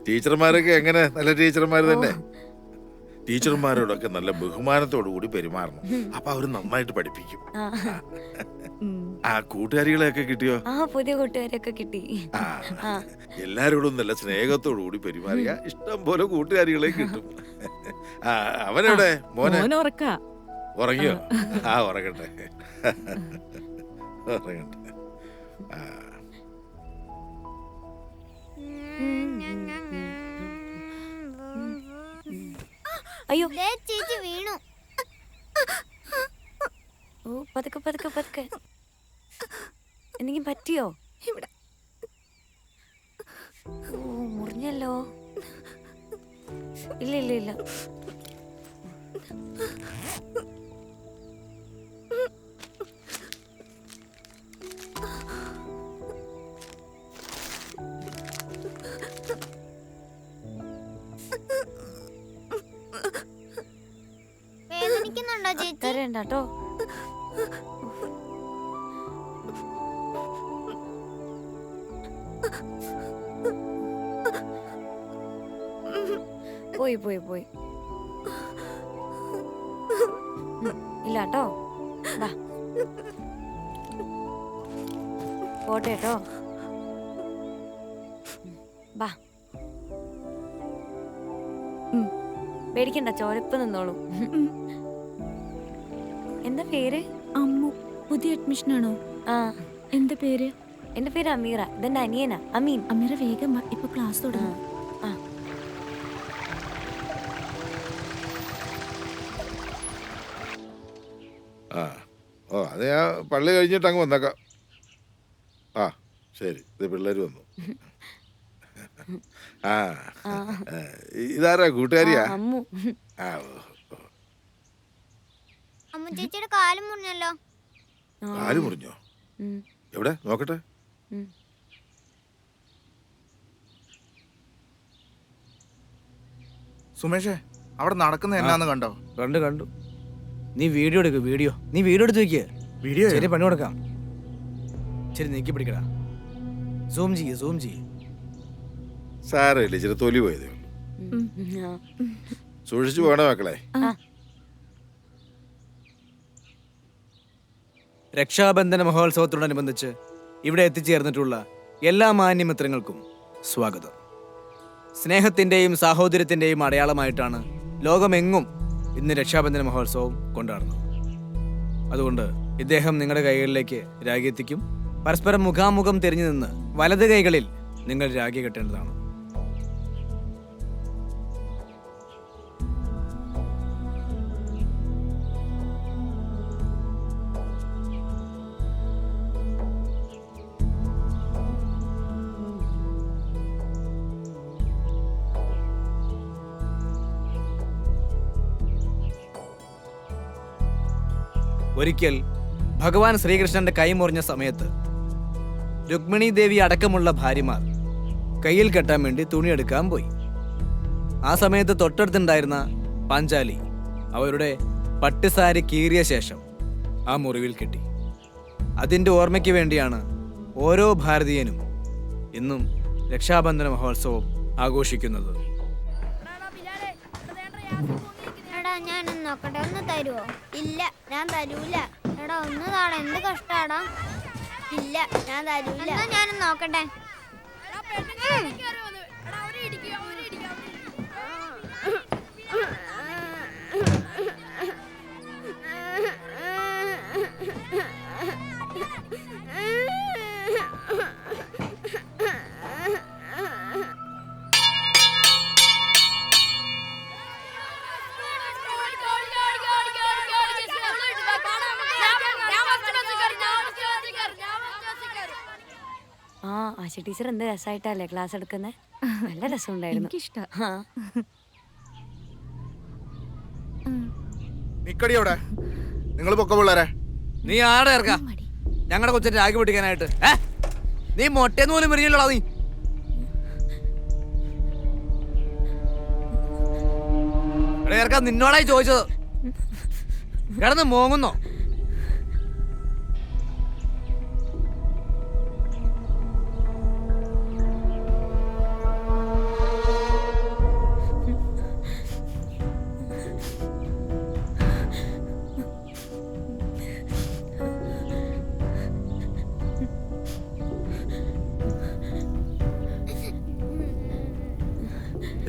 ടീച്ചർമാരൊക്കെ എങ്ങനെ? നല്ല ടീച്ചർമാർ തന്നെ. ടീച്ചർമാരോടൊക്കെ നല്ല ബഹുമാനത്തോടു കൂടി പെരുമാറണം. അപ്പൊ അവര് നന്നായിട്ട് പഠിപ്പിക്കും. ആ കൂട്ടുകാരികളെയൊക്കെ കിട്ടിയോ? പുതിയ കൂട്ടുകാരൊക്കെ കിട്ടി. എല്ലാരോടും നല്ല സ്നേഹത്തോടു കൂടി പെരുമാറിയ ഇഷ്ടം പോലെ കൂട്ടുകാരികളെ കിട്ടും. അവനെവിടെ? മോനെ ഉറങ്ങിയോ? ഉറങ്ങട്ടെ ഉറങ്ങട്ടെ. അയ്യോ ചേച്ചി വീണു. ഓ പതുക്കെ പതുക്കെ പതുക്കെ. എന്തെങ്കിലും പറ്റിയോ? ഇവിടെ ഓ മുറിഞ്ഞല്ലോ. ഇല്ല ഇല്ല ഇല്ല. വേദനിക്കുന്നുണ്ടോ ചേച്ചി? കരയണ്ടോ. പോയി പോയി പോയി. ഇല്ല കേട്ടോ. പോട്ടെ കേട്ടോ. ബാ പേടിക്കണ്ട, ചോരപ്പ് നിന്നോളൂ. എന്താ പേര്? അമ്മു. പുതിയ അഡ്മിഷൻ ആണോ? എന്താ പേര്? എന്റെ പേര് അമീറ. ഇതെന്റെ അനിയനാ അമീൻ. അമീറ വേഗം വാ, ഇപ്പൊ ക്ലാസ് തുടങ്ങും. അത് ഞാൻ പള്ളി കഴിഞ്ഞിട്ട് അങ്ങ് വന്നേക്കാം. ശരി. ഇത് പിള്ളേര് വന്നു. ഇതാരാ? കൂട്ടുകാരിയാ? ചേച്ചിയുടെ കാല് മുറിഞ്ഞല്ലോ. കാല് മുറിഞ്ഞോ? എവിടെ നോക്കട്ടെ. സുമേഷേ, അവിടെ നടക്കുന്ന എന്നാന്ന് കണ്ടോ? കണ്ടു. നീ വീഡിയോ എടുക്ക്. നീ വീഡിയോ എടുത്ത് വെക്ക്. വീഡിയോ ശരി, പണി കൊടുക്കാം. ശരി, നീക്കി പിടിക്കടാ. സൂം ചെയ്യ്. സാരമില്ല, ഇച്ചിരി തൊലി പോയതേ ഉള്ളൂ. സൂക്ഷിച്ചു പോകണേ മക്കളെ. രക്ഷാബന്ധന മഹോത്സവത്തോടനുബന്ധിച്ച് ഇവിടെ എത്തിച്ചേർന്നിട്ടുള്ള എല്ലാ മാന്യമിത്രങ്ങൾക്കും സ്വാഗതം. സ്നേഹത്തിന്റെയും സാഹോദര്യത്തിന്റെയും അടയാളമായിട്ടാണ് ലോകമെങ്ങും ഇന്ന് രക്ഷാബന്ധന മഹോത്സവം കൊണ്ടാടുന്നത്. അതുകൊണ്ട് ഇദ്ദേഹം നിങ്ങളുടെ കൈകളിലേക്ക് രാഖി എത്തിക്കും. പരസ്പരം മുഖാമുഖം തിരിഞ്ഞു നിന്ന് വലത് കൈകളിൽ നിങ്ങൾ രാഖി കെട്ടേണ്ടതാണ്. ഒരിക്കൽ ഭഗവാൻ ശ്രീകൃഷ്ണന്റെ കൈ മുറിഞ്ഞ സമയത്ത് രുക്മിണി ദേവി അടക്കമുള്ള ഭാര്യമാർ കയ്യിൽ കെട്ടാൻ വേണ്ടി തുണിയെടുക്കാൻ പോയി. ആ സമയത്ത് തൊട്ടടുത്തുണ്ടായിരുന്ന പാഞ്ചാലി അവരുടെ പട്ടുസാരി കീറിയ ശേഷം ആ മുറിവിൽ കെട്ടി. അതിൻ്റെ ഓർമ്മയ്ക്ക് വേണ്ടിയാണ് ഓരോ ഭാരതീയനും ഇന്നും രക്ഷാബന്ധന മഹോത്സവം ആഘോഷിക്കുന്നത്. ഞാനൊന്ന് നോക്കട്ടെ, ഒന്ന് തരുവോ? ഇല്ല, ഞാൻ തരൂല. എടാ ഒന്ന് താടാ, എന്ത് കഷ്ടാടാ. ഇല്ല, ഞാൻ തരൂല. ഞാനൊന്ന് നോക്കട്ടെ. ആശ ടീച്ചർ എന്ത് രസമായിട്ടല്ലേ ക്ലാസ് എടുക്കുന്നത്. നല്ല രസമുണ്ടായിരുന്നു. നിക്കടിയോടെ നിങ്ങൾ പൊക്ക പിള്ളേരെ. നീ ആടെ ഇറക്കാം ഞങ്ങളുടെ കൊച്ചിന്റെ രാഗി പൊട്ടിക്കാനായിട്ട്. നീ മൊട്ടേന്ന് പോലും വരികയല്ലോടാ നീ. ഇറക്കാം, നിന്നോടായി ചോദിച്ചത്. കിടന്ന് മോങ്ങുന്നോ?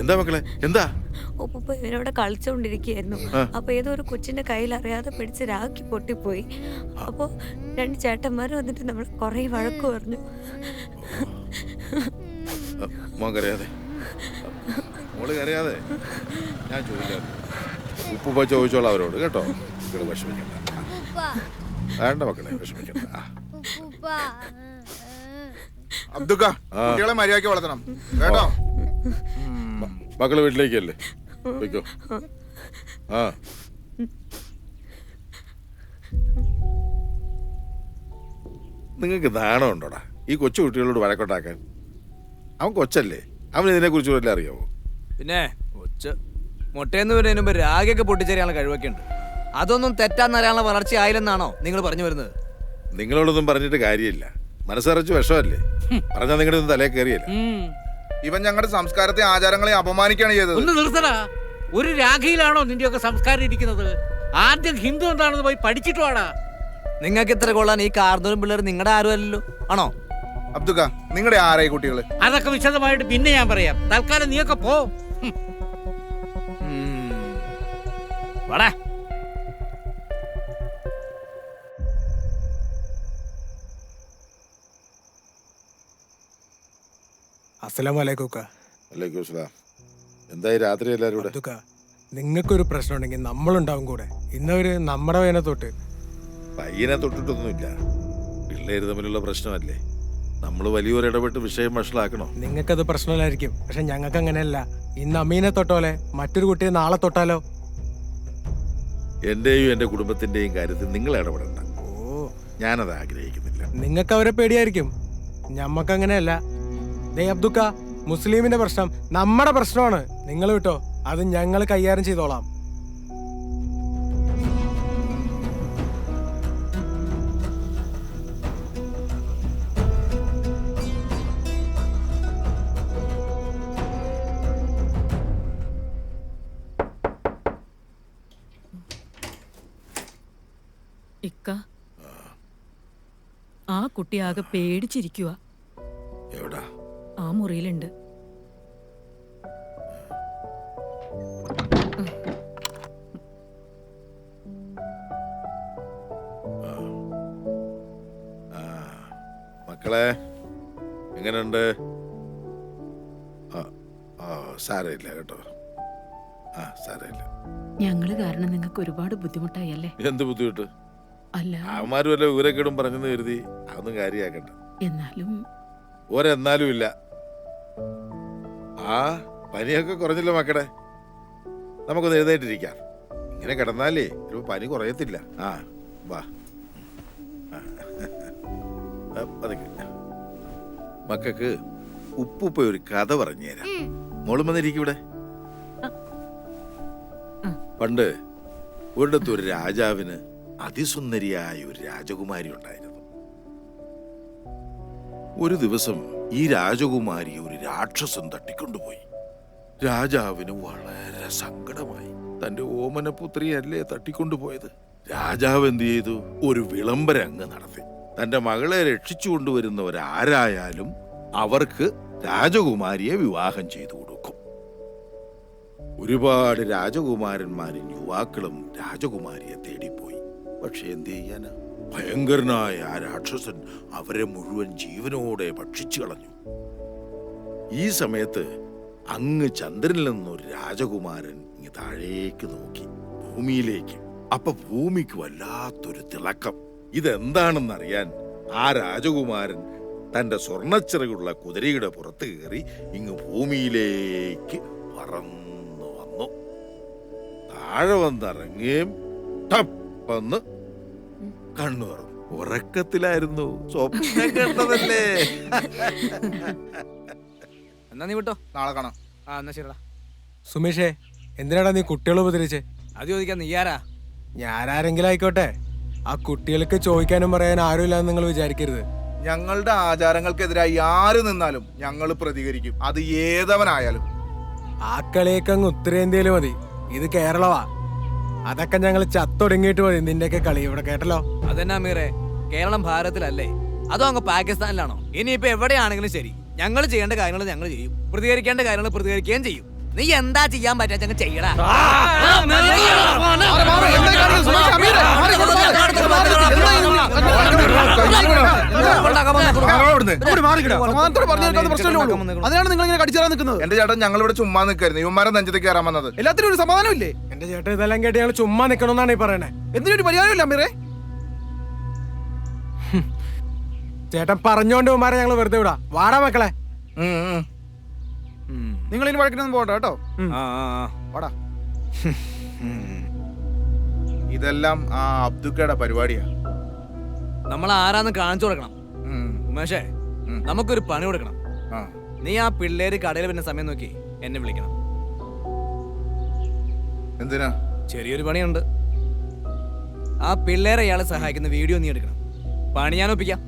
എന്താ മക്കളെ, എന്താ? ഒപ്പ ഇവനവിടെ കളിച്ചോണ്ടിരിക്കുകയായിരുന്നു. അപ്പൊ ഏതോ ഒരു കൊച്ചിന്റെ കയ്യിൽ അറിയാതെ പിടിച്ച് രാഖി പൊട്ടിപ്പോയി. അപ്പൊ 2 ചേട്ടന്മാർ വന്നിട്ട് നമ്മൾ കൊറേ വഴക്ക് പറഞ്ഞു. മോൻ കരയാതെ, മോള് കരയാതെ. ഞാൻ ചോദിക്കാം, ഉപ്പുപ്പ ചോദിച്ചോളാം അവരോട് കേട്ടോ. മക്കള് വിഷമിക്കണ്ട, വേണ്ട മക്കളെ വിഷമിക്കണ്ട. അബ്ദുക്ക, കുട്ടികളെ മര്യാദയ്ക്ക് വളർത്തണം കേട്ടോ. മക്കള് വീട്ടിലേക്കല്ലേ, വെക്കോ. ആ നിങ്ങൾക്ക് നാണം ഉണ്ടോടാ ഈ കൊച്ചു കുട്ടികളോട് വഴക്കൊണ്ടാക്കാൻ? അവൻ കൊച്ചല്ലേ, അവൻ ഇതിനെ കുറിച്ച് വല്ല അറിയാവോ? പിന്നെ മുട്ടയെന്ന് വരുന്നതിന് മുമ്പ് രാഗയൊക്കെ പൊട്ടിച്ചേരാനുള്ള കഴിവൊക്കെ ഉണ്ട്. അതൊന്നും തെറ്റാന്നറിയാനുള്ള വളർച്ച ആയില്ലെന്നാണോ നിങ്ങൾ പറഞ്ഞു വരുന്നത്? നിങ്ങളോടൊന്നും പറഞ്ഞിട്ട് കാര്യമില്ല, മനസ്സറിച്ച് വിഷമല്ലേ. പറഞ്ഞാൽ നിങ്ങളുടെ ഒന്നും തലേ കയറിയല്ല. ഇവൻ ഞങ്ങളുടെ സംസ്കാരത്തെ ആചാരങ്ങളെ അപമാനിക്കുകയാണ് ചെയ്തത്. ഒന്ന് നിർത്തടാ. ഒരു രാഖയിലാണോ നിന്റെയൊക്കെ സംസ്കാരം ഇരിക്കുന്നത്? ആദ്യം ഹിന്ദു എന്താണെന്ന് പോയി പഠിച്ചിട്ട് വാടാ. നിങ്ങൾക്ക് ഇത്ര കൊള്ളാൻ ഈ കാർന്നൂരും പിള്ളേർ നിങ്ങളുടെ ആരും അല്ലല്ലോ, ആണോ? അബ്ദുക്ക, നിങ്ങളുടെ ആരായി കുട്ടികള്? അതൊക്കെ വിശദമായിട്ട് പിന്നെ ഞാൻ പറയാം. തൽക്കാലം നീയൊക്കെ പോ. വാടാ. അസ്സലാമലൈക്കും. എന്തായി രാത്രി എല്ലാരും കൂടെ? നിങ്ങൾക്കൊരു പ്രശ്നം ഉണ്ടെങ്കിൽ നമ്മളുണ്ടാവും കൂടെ. ഇന്നവര് നമ്മുടെ വേന തൊട്ട് പയ്യനെ തൊട്ടിട്ടൊന്നുമില്ല, പിള്ളേര് തമ്മിലുള്ള പ്രശ്നമല്ലേ. നമ്മൾ വലിയൊരു ഇടപെട്ട് വിഷയം വഷളാക്കണോ? നിങ്ങൾക്കത് പ്രശ്നമില്ലായിരിക്കും, പക്ഷെ ഞങ്ങൾക്ക് അങ്ങനെയല്ല. ഇന്ന് അമ്മീനെ തൊട്ടോലെ മറ്റൊരു കുട്ടിയെ നാളെ തൊട്ടാലോ? എന്റെയും എന്റെ കുടുംബത്തിന്റെയും കാര്യത്തിൽ നിങ്ങൾ ഇടപെടണ്ട. ഞാനത് ആഗ്രഹിക്കുന്നില്ല. നിങ്ങൾക്ക് അവരെ പേടിയായിരിക്കും, ഞമ്മക്ക് അങ്ങനെയല്ല. ദേ അബ്ദുക്ക, മുസ്ലിമിന്റെ പ്രശ്നം നമ്മുടെ പ്രശ്നമാണ്. നിങ്ങൾ വിട്ടോ, അത് ഞങ്ങൾ കൈകാര്യം ചെയ്തോളാം. ഇക്ക, ആ കുട്ടി ആകെ പേടിച്ചിരിക്കുക. എവിടാ? ആ മുറിയിലുണ്ട്. മക്കളെ എങ്ങനെയുണ്ട്? സാരമില്ല കേട്ടോ. സാരമില്ല. ഞങ്ങള് കാരണം നിങ്ങൾക്ക് ഒരുപാട് ബുദ്ധിമുട്ടായി അല്ലേ? എന്ത് ബുദ്ധിമുട്ട്? അല്ല, അവന്മാരും വല്ല ഊരക്കേടും പറഞ്ഞെന്ന് കരുതി അതൊന്നും കാര്യമാക്കണ്ട. എന്നാലും ഒരെന്നാലും ഇല്ല. പനിയൊക്കെ കുറഞ്ഞില്ല മക്കളെ, നമുക്കൊന്ന് എഴുന്നേറ്റിരിക്കാം. ഇങ്ങനെ കിടന്നാലേ ഒരു പനി കുറയത്തില്ല. വാ. മക്കൾക്ക് ഉപ്പുപ്പ ഒരു കഥ പറഞ്ഞു തരാം. മോളും വന്നിരിക്കും ഇവിടെ. പണ്ട് ഒരിടത്ത് ഒരു രാജാവിന് അതിസുന്ദരിയായ ഒരു രാജകുമാരി ഉണ്ടായിരുന്നു. ഒരു ദിവസം ഈ രാജകുമാരി ഒരു രാക്ഷസൻ തട്ടിക്കൊണ്ടുപോയി. രാജാവിന് വളരെ സങ്കടമായി. തന്റെ ഓമനപുത്രിയല്ലേ തട്ടിക്കൊണ്ടുപോയത്. രാജാവ് എന്ത് ചെയ്തു? ഒരു വിളംബരം അങ്ങ് നടത്തി. തന്റെ മകളെ രക്ഷിച്ചു കൊണ്ടുവരുന്നവരാരായാലും അവർക്ക് രാജകുമാരിയെ വിവാഹം ചെയ്തു കൊടുക്കും. ഒരുപാട് രാജകുമാരന്മാരും യുവാക്കളും രാജകുമാരിയെ തേടിപ്പോയി. പക്ഷെ എന്ത് ചെയ്യാനാ? ഭയങ്കരനായ ആ രാക്ഷസൻ അവരെ മുഴുവൻ ജീവനോടെ ഭക്ഷിച്ചു കളഞ്ഞു. ഈ സമയത്ത് അങ്ങ് ചന്ദ്രനിൽ നിന്നൊരു രാജകുമാരൻ ഇങ്ങ് താഴേക്ക് നോക്കി, ഭൂമിയിലേക്ക്. അപ്പൊ ഭൂമിക്ക് വല്ലാത്തൊരു തിളക്കം. ഇതെന്താണെന്നറിയാൻ ആ രാജകുമാരൻ തന്റെ സ്വർണ്ണച്ചിറകുള്ള കുതിരയുടെ പുറത്ത് കയറി ഇങ്ങ് ഭൂമിയിലേക്ക് പറന്നു വന്നു. താഴെ വന്നിറങ്ങുകയും ടപ്പെന്ന് കണ്ണു തുറന്നു. ഉറക്കത്തിലായിരുന്നു, സ്വപ്നം കണ്ടതല്ലേ. എന്നാ നീ വിട്ടോ, നാളെ കാണാം. എന്നാ ശരിടാ. സുമേഷേ, എന്തിനാടാ നീ കുട്ടികളെ ഉപദ്രവിച്ചേ? അത് ചോദിക്കാൻ നീ ആരാ? ഞാനാരെങ്കിലും ആയിക്കോട്ടെ, ആ കുട്ടികൾക്ക് ചോദിക്കാനും പറയാനും ആരുമില്ലാന്ന് നിങ്ങൾ വിചാരിക്കരുത്. ഞങ്ങളുടെ ആചാരങ്ങൾക്കെതിരായി ആര് നിന്നാലും ഞങ്ങൾ പ്രതികരിക്കും, അത് ഏതവനായാലും. ആ കളിയൊക്കെ അങ്ങ് ഉത്തരേന്ത്യയിൽ മതി, ഇത് കേരളമാ. അതൊക്കെ ഞങ്ങൾ ചത്തൊടുങ്ങിയിട്ട് മതി നിന്റെയൊക്കെ കളി. ഇവിടെ കേട്ടല്ലോ. അതെന്നാ മീറെ, കേരളം ഭാരതത്തിലല്ലേ, അതോ അങ്ങ് പാകിസ്ഥാനിലാണോ? ഇനിയിപ്പോ എവിടെയാണെങ്കിലും ശരി, ഞങ്ങൾ ചെയ്യേണ്ട കാര്യങ്ങൾ ഞങ്ങൾ ചെയ്യും, പ്രതികരിക്കേണ്ട കാര്യങ്ങൾ പ്രതികരിക്കുകയും ചെയ്യും. നീ എന്താ ചെയ്യാൻ പറ്റാ ചെയ്യടാ. അതിനാണ് നിങ്ങൾ ഇങ്ങനെ കടിച്ചാൽ നിൽക്കുന്നത്. എന്റെ ചേട്ടൻ ഞങ്ങൾ ഇവിടെ ചുമ്മാ നിൽക്കായിരുന്നു, ഇവന്മാരെ നെഞ്ചത്തേക്ക് കയറാൻ വന്നത്. എല്ലാത്തിനും ഒരു സമാധാനം ഇല്ലേ? എന്റെ ചേട്ടൻ ഇതെല്ലാം കേട്ട് ഞങ്ങൾ ചുമ്മാ നിൽക്കണമെന്നാണ് ഈ പറയണേ. എന്തിനൊരു പരിഹാരമില്ല അമീറേ. ചേട്ടൻ പറഞ്ഞോണ്ട് ഉമ്മാരെ ഞങ്ങൾ വെറുതെ വിടാ. വാടാ മക്കളെ. നിങ്ങൾ ഇനി വഴക്കിനൊന്നും പോകണ്ട കേട്ടോ. വാടാ. ഇതെല്ലാം ആ അബ്ദുക്കയുടെ പരിപാടിയാ. നമ്മൾ ആരാന്ന് കാണിച്ചു കൊടുക്കണം. ഉമേഷേ, നമുക്കൊരു പണി കൊടുക്കണം. നീ ആ പിള്ളേര് കടയിൽ വരുന്ന സമയം നോക്കി എന്നെ വിളിക്കണം. എന്തിനാ? ചെറിയൊരു പണിയുണ്ട്. ആ പിള്ളേരെ ഇയാളെ സഹായിക്കുന്ന വീഡിയോ നീ എടുക്കണം. പണി ഞാൻ ഒപ്പിക്കാം.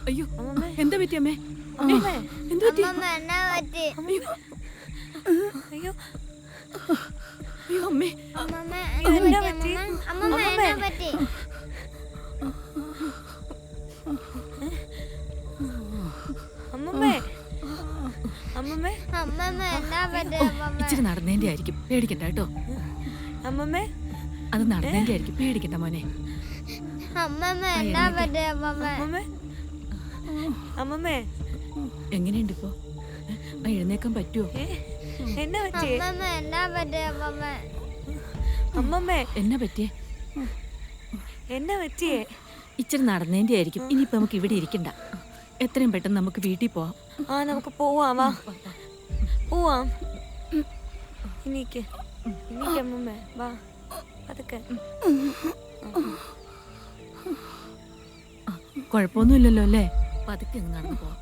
അയ്യോ, എന്താ പറ്റി അമ്മേ? എന്താ പറ്റി? അയ്യോ അയ്യോ അമ്മേ, ഇച്ചിരി നടന്നതിന്റെ ആയിരിക്കും, പേടിക്കണ്ട കേട്ടോ. അമ്മമ്മേ, അത് നടന്നതിന്റെ ആയിരിക്കും, പേടിക്കണ്ട മോനെ. അമ്മമ്മേ, എങ്ങനെയുണ്ട് ഇപ്പോ? എഴുന്നേക്കാൻ പറ്റുമോ? എന്നാ പറ്റിയേ? അമ്മമ്മേ, എന്നാ പറ്റിയേ? എന്നാ പറ്റിയേ? ഇച്ചിരി നടന്നതിന്റെ ആയിരിക്കും. ഇനിയിപ്പോ നമുക്ക് ഇവിടെ ഇരിക്കണ്ട, എത്രയും പെട്ടെന്ന് നമുക്ക് വീട്ടിൽ പോവാം. ആ, നമുക്ക് പോവാം. വാ, പോവാം. ഇനിക്ക് അമ്മമ്മേ, വാ, അതൊക്കെ കുഴപ്പമൊന്നുമില്ലല്ലോ അല്ലേ? പതുക്കെ അങ്ങ് നടന്നു പോവാം.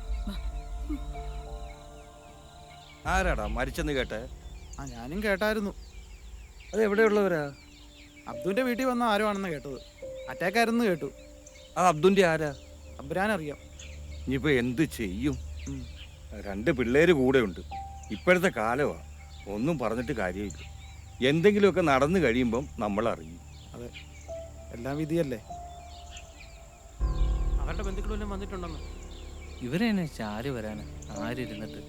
ആരാടാ മരിച്ചെന്ന് കേട്ടെ? ആ ഞാനും കേട്ടായിരുന്നു. അത് എവിടെയുള്ളവരാ? അബ്ദുവിന്റെ വീട്ടിൽ വന്ന ആരോ ആണെന്ന് കേട്ടത്. അറ്റാക്ക് ആയിരുന്നു കേട്ടു. ആ അബ്ദുന്റെ ആരാ? അബ്രാനറിയാം. ഇനിയിപ്പോ എന്ത് ചെയ്യും? 2 പിള്ളേര് കൂടെ ഉണ്ട്. ഇപ്പോഴത്തെ കാലമാ, ഒന്നും പറഞ്ഞിട്ട് കാര്യമില്ല. എന്തെങ്കിലുമൊക്കെ നടന്നു കഴിയുമ്പം നമ്മൾ അറിയും. അതെ, എല്ലാം വിധിയല്ലേ. അവരുടെ ബന്ധുക്കളെല്ലാം വന്നിട്ടുണ്ടെന്ന്. ഇവരെന്നെ ചാരി വരാന് ആരിരുന്നിട്ട്.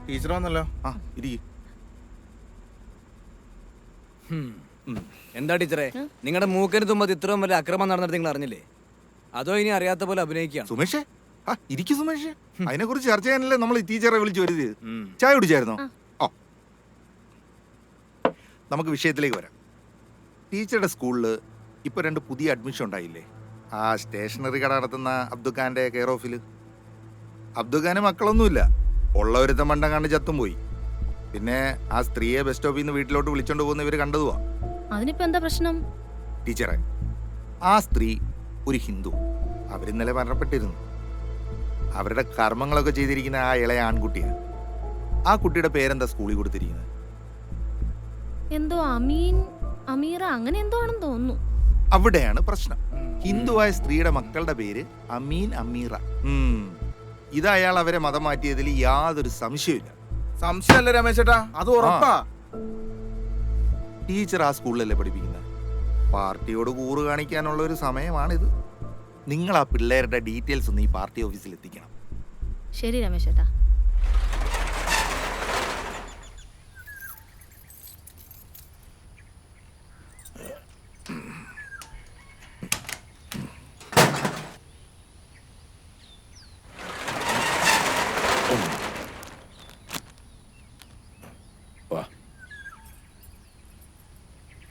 ടീച്ചർ വന്നല്ലോ. ആ ഇരിക്കും. എന്താ ടീച്ചറെ, നിങ്ങളുടെ മൂക്കിന് തുമ്പത്ത് ഇത്രയും വലിയ അക്രമം നടന്നിട്ട് നിങ്ങൾ അറിഞ്ഞില്ലേ? അതോ ഇനി അറിയാത്ത പോലെ അഭിനയിക്കുകയാണ്? സുമേഷേ, ആ ഇരിക്കും സുമേഷേ. അതിനെ കുറിച്ച് ചർച്ച ചെയ്യാനല്ലേ നമ്മൾ ഈ ടീച്ചറെ വിളിച്ചു വരുന്നത്. ചായ കുടിച്ചായിരുന്നോ? ഓ, നമുക്ക് വിഷയത്തിലേക്ക് വരാം. ടീച്ചറുടെ സ്കൂളിൽ ഇപ്പൊ 2 പുതിയ അഡ്മിഷൻ ഉണ്ടായില്ലേ? ആ സ്റ്റേഷനറി കട നടത്തുന്ന അബ്ദുഖാന്റെ കെയർ ഓഫിൽ. അബ്ദുഖാന് മക്കളൊന്നുമില്ല, ഉള്ള ഒരുത്തം മണ്ടം കണ്ട് ചത്തും പോയി. പിന്നെ ആ സ്ത്രീയെ ബസ് സ്റ്റോപ്പിൽ നിന്ന് വീട്ടിലോട്ട് വിളിച്ചോണ്ട് പോകുന്ന ഇവര് കണ്ടതുവാ. അതിനിപ്പോ എന്താ പ്രശ്നം? ടീച്ചറെ, ആ സ്ത്രീ ഒരു ഹിന്ദു. അവരിന്നലെ മരണപ്പെട്ടിരുന്നു. അവരുടെ കർമ്മങ്ങളൊക്കെ ചെയ്തിരിക്കുന്ന ആ ഇളയ ആൺകുട്ടിയാണ്. ആ കുട്ടിയുടെ പേരെന്താ സ്കൂളിൽ കൊടുത്തിരിക്കുന്നത്? എന്തോ അമീറ അങ്ങനെ എന്തോ ആണെന്ന് തോന്നുന്നു. അവിടെയാണ് പ്രശ്നം. ഹിന്ദുവായ സ്ത്രീയുടെ മക്കളുടെ പേര് അമീൻ, അമീറ. ഇത് അയാൾ അവരെ മതം മാറ്റിയതിൽ യാതൊരു സംശയമില്ല. സംശയമല്ല രമേശേട്ടാ, അത് ഉറപ്പാ. ടീച്ചർ ആ സ്കൂളിലല്ലേ പഠിപ്പിക്കുന്നത്? പാർട്ടിയോട് കൂറ് കാണിക്കാനുള്ള ഒരു സമയമാണിത്. നിങ്ങൾ ആ പിള്ളേരുടെ ഡീറ്റെയിൽസ് ഒന്ന് ഈ പാർട്ടി ഓഫീസിൽ എത്തിക്കണം. ശരി രമേശ് ചേട്ടാ.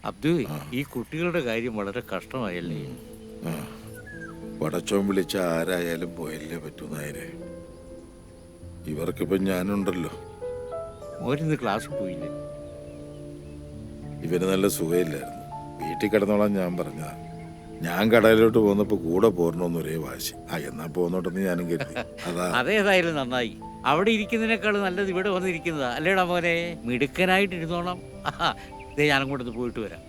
അബ്ദു, ഈ കുട്ടികളുടെ കാര്യം വളരെ കഷ്ടമായല്ലേ? പടച്ചോൻ വിളിച്ച ആരായാലും പോയല്ലേ പറ്റൂ നായരെ. ഇവർക്കിപ്പം ഞാനുണ്ടല്ലോ. മോരിന്ന് ക്ലാസ് പോയില്ലേ? ഇവന് നല്ല സുഖമില്ലായിരുന്നു. വീട്ടിൽ കിടന്നോളാം ഞാൻ പറഞ്ഞതാ. ഞാൻ കടയിലോട്ട് പോന്നപ്പോ കൂടെ പോരണോന്ന് ഒരേ വാശി. എന്നാ പോന്നോട്ടെന്ന് ഞാനും കരുതി. അതാ. അതേതായാലും നന്നായി. അവിടെ ഇരിക്കുന്നതിനേക്കാൾ നല്ലത് ഇവിടെ വന്നിരിക്കുന്നതാ അല്ലേടാ മോനെ? മിടുക്കനായിട്ടിരുന്നോണം. ഇതേ ഞാനും കൂടെ പോയിട്ട് വരാം.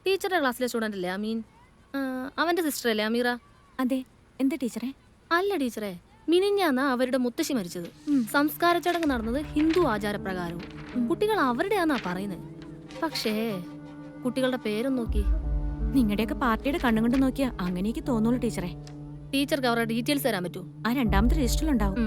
ടീച്ചറുടെ ക്ലാസ്സിലെ സ്റ്റുഡൻ്റ് അല്ലേ അമീൻ? അവൻ്റെ സിസ്റ്റർ അല്ലേ അമീറ? അതെ. എന്താ ടീച്ചറെ? അല്ല ടീച്ചറെ, മിനിഞ്ഞാന്നാ അവരുടെ മുത്തശ്ശി മരിച്ചത്. സംസ്കാര ചടങ്ങ് നടന്നത് ഹിന്ദു ആചാരപ്രകാരവും. കുട്ടികൾ അവരുടെയാന്നാ പറയുന്നത്. പക്ഷേ കുട്ടികളുടെ പേരും നോക്കി. നിങ്ങളുടെയൊക്കെ പാർട്ടിയുടെ കണ്ണും കൊണ്ട് നോക്കിയാ അങ്ങനെയൊക്കെ തോന്നുള്ളൂ ടീച്ചറെ. ടീച്ചർക്ക് അവരുടെ ഡീറ്റെയിൽസ് തരാൻ പറ്റൂ? ആ രണ്ടാമത്തെ രജിസ്റ്ററിലുണ്ടാവും.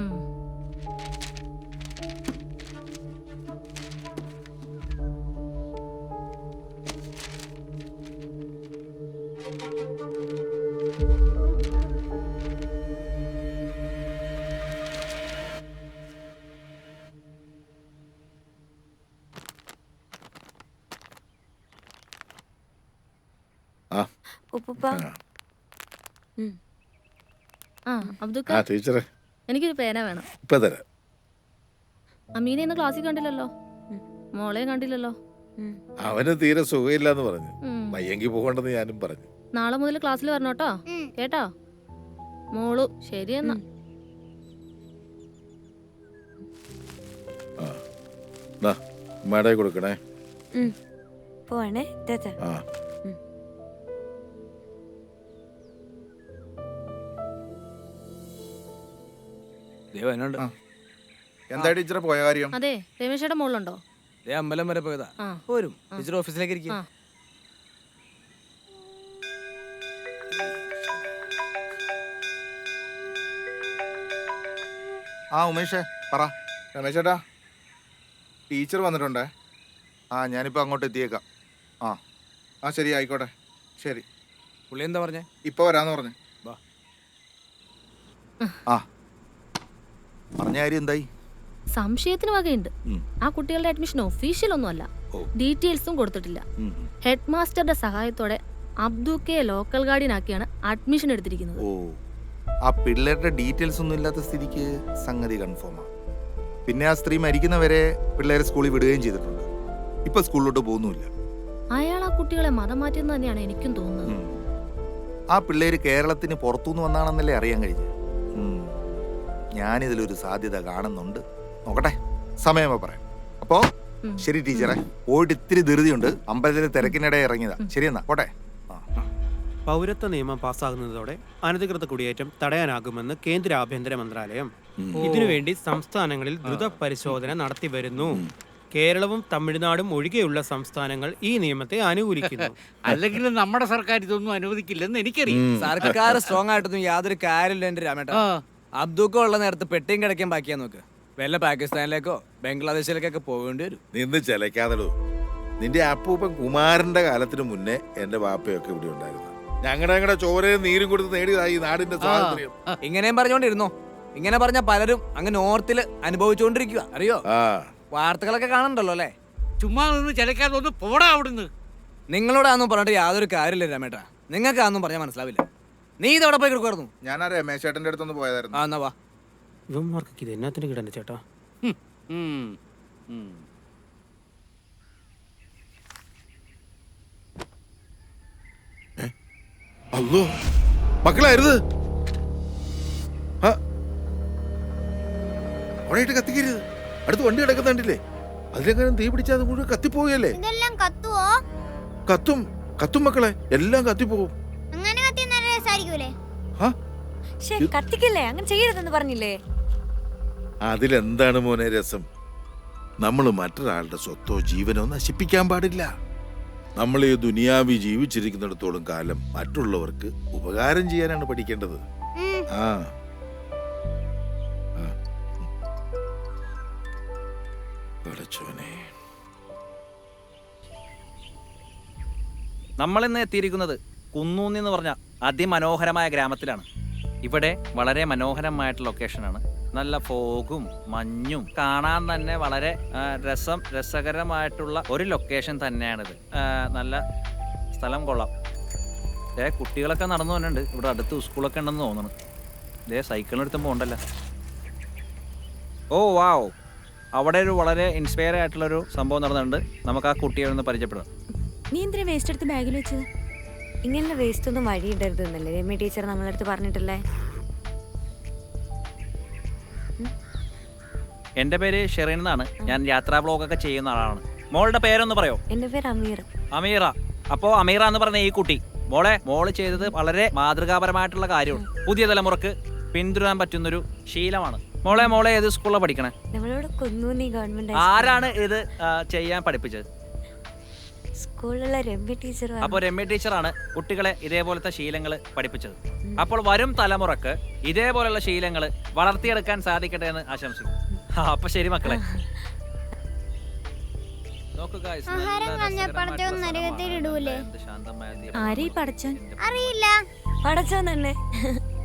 ടീച്ചറെ, എനിക്കൊരു പേന വേണം. ഇപ്പൊ തരാം. അമീനെ ഇന്ന് ക്ലാസ്സിൽ കണ്ടില്ലല്ലോ, മോളെ കണ്ടില്ലല്ലോ. അവന് തീരെ സുഖമില്ലാന്ന് പറഞ്ഞു. വയ്യെങ്കിൽ പോകണ്ടെന്ന് ഞാനും പറഞ്ഞു. നാളെ മുതൽ ക്ലാസ്സിൽ വരണോട്ടോ, കേട്ടോ മോളു? ശരിയെന്നാ. മേടയെ കൊടുക്കണേ. പോവാണേ. എന്താ ടീച്ചറെ പോയ കാര്യം? അതെ, രമേശയുടെ മോളുണ്ടോ? അമ്പലം വരെ പോയതാ. പോരും. ടീച്ചർ ഓഫീസിലേക്ക് ഇരിക്കും. ഉമേഷേ പറ. രമേശേട്ടാ, ടീച്ചർ വന്നിട്ടുണ്ടേ. ഞാനിപ്പോ അങ്ങോട്ട് എത്തിയേക്കാം. ശരി, ആയിക്കോട്ടെ. ശരി. പുള്ളി എന്താ പറഞ്ഞേ? ഇപ്പൊ വരാന്ന് പറഞ്ഞു. പറഞ്ഞ കാര്യം എന്തായി? സംശയത്തിന് വകയുണ്ട്. ആ കുട്ടികളുടെ അഡ്മിഷൻ ഒഫീഷ്യൽ ഒന്നും അല്ല, ഡീറ്റെയിൽസും കൊടുത്തിട്ടില്ല. ഹെഡ് മാസ്റ്ററുടെ സഹായത്തോടെ അബ്ദുക്കെ ലോക്കൽ ഗാർഡിയൻ ആക്കിയാണ് അഡ്മിഷൻ എടുത്തിരിക്കുന്നത്. ആ പിള്ളേരുടെ ഡീറ്റെയിൽസ് ഒന്നും ഇല്ലാത്ത സ്ഥിതിക്ക് സംഗതി കൺഫേമാണ്. പിന്നെ ആ സ്ത്രീ മരിക്കുന്നവരെ പിള്ളേരെ സ്കൂളിൽ വിടുകയും ചെയ്തിട്ടുണ്ട്. ഇപ്പൊ സ്കൂളിലോട്ട് പോകുന്നുമില്ല. അയാൾ ആ കുട്ടികളെ മതം മാറ്റിയെന്ന് തന്നെയാണ് എനിക്കും തോന്നുന്നത്. ആ പിള്ളേര് കേരളത്തിന് പുറത്തുനിന്ന് വന്നാണെന്നല്ലേ അറിയാൻ കഴിഞ്ഞത്. ഞാനിതിലൊരു സാധ്യത കാണുന്നുണ്ട്. നോക്കട്ടെ, സമയമോ പറയാം. അപ്പോ ശരി ടീച്ചറെ, പോയിട്ട് ഇത്തിരി ധൃതിയുണ്ട്. അമ്പലത്തിലെ തിരക്കിനിടെ ഇറങ്ങിയതാ. ശരിയെന്നാ, പോട്ടെ. പൗരത്വ നിയമം പാസ്സാകുന്നതോടെ അനധികൃത കുടിയേറ്റം തടയാനാകുമെന്ന് കേന്ദ്ര ആഭ്യന്തര മന്ത്രാലയം. ഇതിനുവേണ്ടി സംസ്ഥാനങ്ങളിൽ ദ്രുത പരിശോധന നടത്തി വരുന്നു. കേരളവും തമിഴ്നാടും ഒഴികെയുള്ള സംസ്ഥാനങ്ങൾ ഈ നിയമത്തെ അനുകൂലിക്കുന്നു. അല്ലെങ്കിൽ നമ്മുടെ സർക്കാർ ഇതൊന്നും അനുവദിക്കില്ലെന്ന് എനിക്കറിയാം. സർക്കാർ സ്ട്രോങ് ആയിട്ടൊന്നും യാതൊരു കാര്യമില്ല എന്റെ രാമേട്ട. അബ്ദുക്ക ഉള്ള നേരത്ത് പെട്ടിയും കിടക്കാൻ ബാക്കിയാ നോക്ക്. വല്ല പാകിസ്ഥാനിലേക്കോ ബംഗ്ലാദേശിലേക്കൊക്കെ പോകേണ്ടി വരും. നിന്ന് ചിലക്കാതടൂ. നിന്റെ അപ്പൂപ്പൻ കുമാരന്റെ കാലത്തിന് മുന്നേ എന്റെ വാപ്പയൊക്കെ ഇവിടെ ഉണ്ടായിരുന്നു. ഞങ്ങളുടെ ചോരയും നീരും കൊടുത്ത് നേടിയതായി നാടിന്റെ സ്വാതന്ത്ര്യം. ഇങ്ങനെയും പറഞ്ഞോണ്ടിരുന്നോ? ഇങ്ങനെ പറഞ്ഞ പലരും അങ്ങ് നോർത്തില് അനുഭവിച്ചുകൊണ്ടിരിക്കുക, അറിയോ? വാർത്തകളൊക്കെ കാണണ്ടല്ലോ അല്ലേ? ചുമ്മാ നിന്ന് ചിലക്കാതെ ഒന്ന് പോടാ അവിടുന്ന്. നിങ്ങളോടാന്നും പറഞ്ഞിട്ട് യാതൊരു കാര്യമില്ല രാമേട്ടാ. നിങ്ങൾക്ക് അതൊന്നും പറഞ്ഞാൽ മനസ്സിലാവില്ല. നീ ഇതവിടെ പോയി കിടക്കുമായിരുന്നു. ഞാൻ ആ രമേശ് ചേട്ടന്റെ അടുത്തൊന്ന് പോയതായിരുന്നു. ആ എന്നാ വാ. ഇവന്മാർക്ക് ഇത് എന്നാത്തിന് കിടന്നെ ചേട്ടാ? അല്ലോ മക്കളായിരുത്, അവിടെയായിട്ട് കത്തിക്കരുത്. അടുത്ത് വണ്ടി കിടക്കുന്നുണ്ടില്ലേ, അതിലെങ്ങനെ തീ പിടിച്ചാൽ അത് മുഴുവൻ കത്തിപ്പോവുകയല്ലേ? ഇതെല്ലാം കത്തുവോ? കത്തും കത്തും മക്കളെ, എല്ലാം കത്തിപ്പോവും. അങ്ങനെ കത്തി നല്ല രസായിരിക്കൂലേ? കത്തിക്കല്ലേ, അങ്ങനെ ചെയ്യരുതെന്ന് പറഞ്ഞില്ലേ? അതിലെന്താണ് മോനെ രസം? നമ്മൾ മറ്റൊരാളുടെ സ്വത്തോ ജീവനോ നശിപ്പിക്കാൻ പാടില്ല. നമ്മൾ ഈ ദുനിയാവി ജീവിച്ചിരിക്കുന്നിടത്തോളം കാലം മറ്റുള്ളവർക്ക് ഉപകാരം ചെയ്യാനാണ് പഠിക്കേണ്ടത്. ആ നമ്മളിന്ന് എത്തിയിരിക്കുന്നത് കുന്നൂന്നി എന്ന് പറഞ്ഞ അതിമനോഹരമായ ഗ്രാമത്തിലാണ്. ഇവിടെ വളരെ മനോഹരമായിട്ടുള്ള ലൊക്കേഷനാണ്. നല്ല ഫോഗും മഞ്ഞും കാണാൻ തന്നെ വളരെ രസകരമായിട്ടുള്ള ഒരു ലൊക്കേഷൻ തന്നെയാണിത്. നല്ല സ്ഥലം കൊള്ളാം. കുട്ടികളൊക്കെ നടന്നു വന്നിട്ടുണ്ട്. ഇവിടെ അടുത്ത് സ്കൂളൊക്കെ ഉണ്ടെന്ന് തോന്നുന്നു. സൈക്കിളിനെടുത്തുമ്പോൾ ഉണ്ടല്ലോ. ഓ വാവ്, അവിടെ ഒരു വളരെ ഇൻസ്പയർ ആയിട്ടുള്ളൊരു സംഭവം നടന്നിട്ടുണ്ട്. നമുക്ക് ആ കുട്ടിയെ ഒന്ന് പരിചയപ്പെടാം. നീ എന്തിനാ വേസ്റ്റ് എടുത്ത് ബാഗിൽ വെച്ചത്? ഇങ്ങനെ വേസ്റ്റ് ഒന്നും വഴിയിടരുത് എന്നല്ലേ രമ്യ ടീച്ചർ നമ്മളടുത്ത് പറഞ്ഞിട്ടില്ലേ? എൻ്റെ പേര് ഷെറിൻ എന്നാണ്. ഞാൻ യാത്രാ ബ്ലോഗൊക്കെ ചെയ്യുന്ന ആളാണ്. മോളുടെ പേരൊന്ന് പറയോ? എൻ്റെ പേര് അമീറ. അമീറ. അപ്പോൾ അമീറ എന്ന് പറഞ്ഞ ഈ കുട്ടി മോള് ചെയ്തത് വളരെ മാതൃകാപരമായിട്ടുള്ള കാര്യമാണ്. പുതിയ തലമുറക്ക് പിന്തുടരാൻ പറ്റുന്നൊരു ശീലമാണ്. മോളെ ഏത് സ്കൂളിലാണ് പഠിക്കണേ? നമ്മളോട് കുന്നൂന്നി ഗവൺമെന്റ്. ആരാണ് ഇത് ചെയ്യാൻ പഠിപ്പിച്ചത്? സ്കൂളിലുള്ള രമ്യ ടീച്ചർ. അപ്പോൾ രമ്യ ടീച്ചറാണ് കുട്ടികളെ ഇതേപോലത്തെ ശീലങ്ങൾ പഠിപ്പിച്ചത്. അപ്പോൾ വരും തലമുറക്ക് ഇതേപോലെയുള്ള ശീലങ്ങൾ വളർത്തിയെടുക്കാൻ സാധിക്കട്ടെ എന്ന് ആശംസിക്കുന്നു. അപ്പൊ ശരി മക്കളെ. അറിയില്ല. പടച്ചോൻ തന്നെ.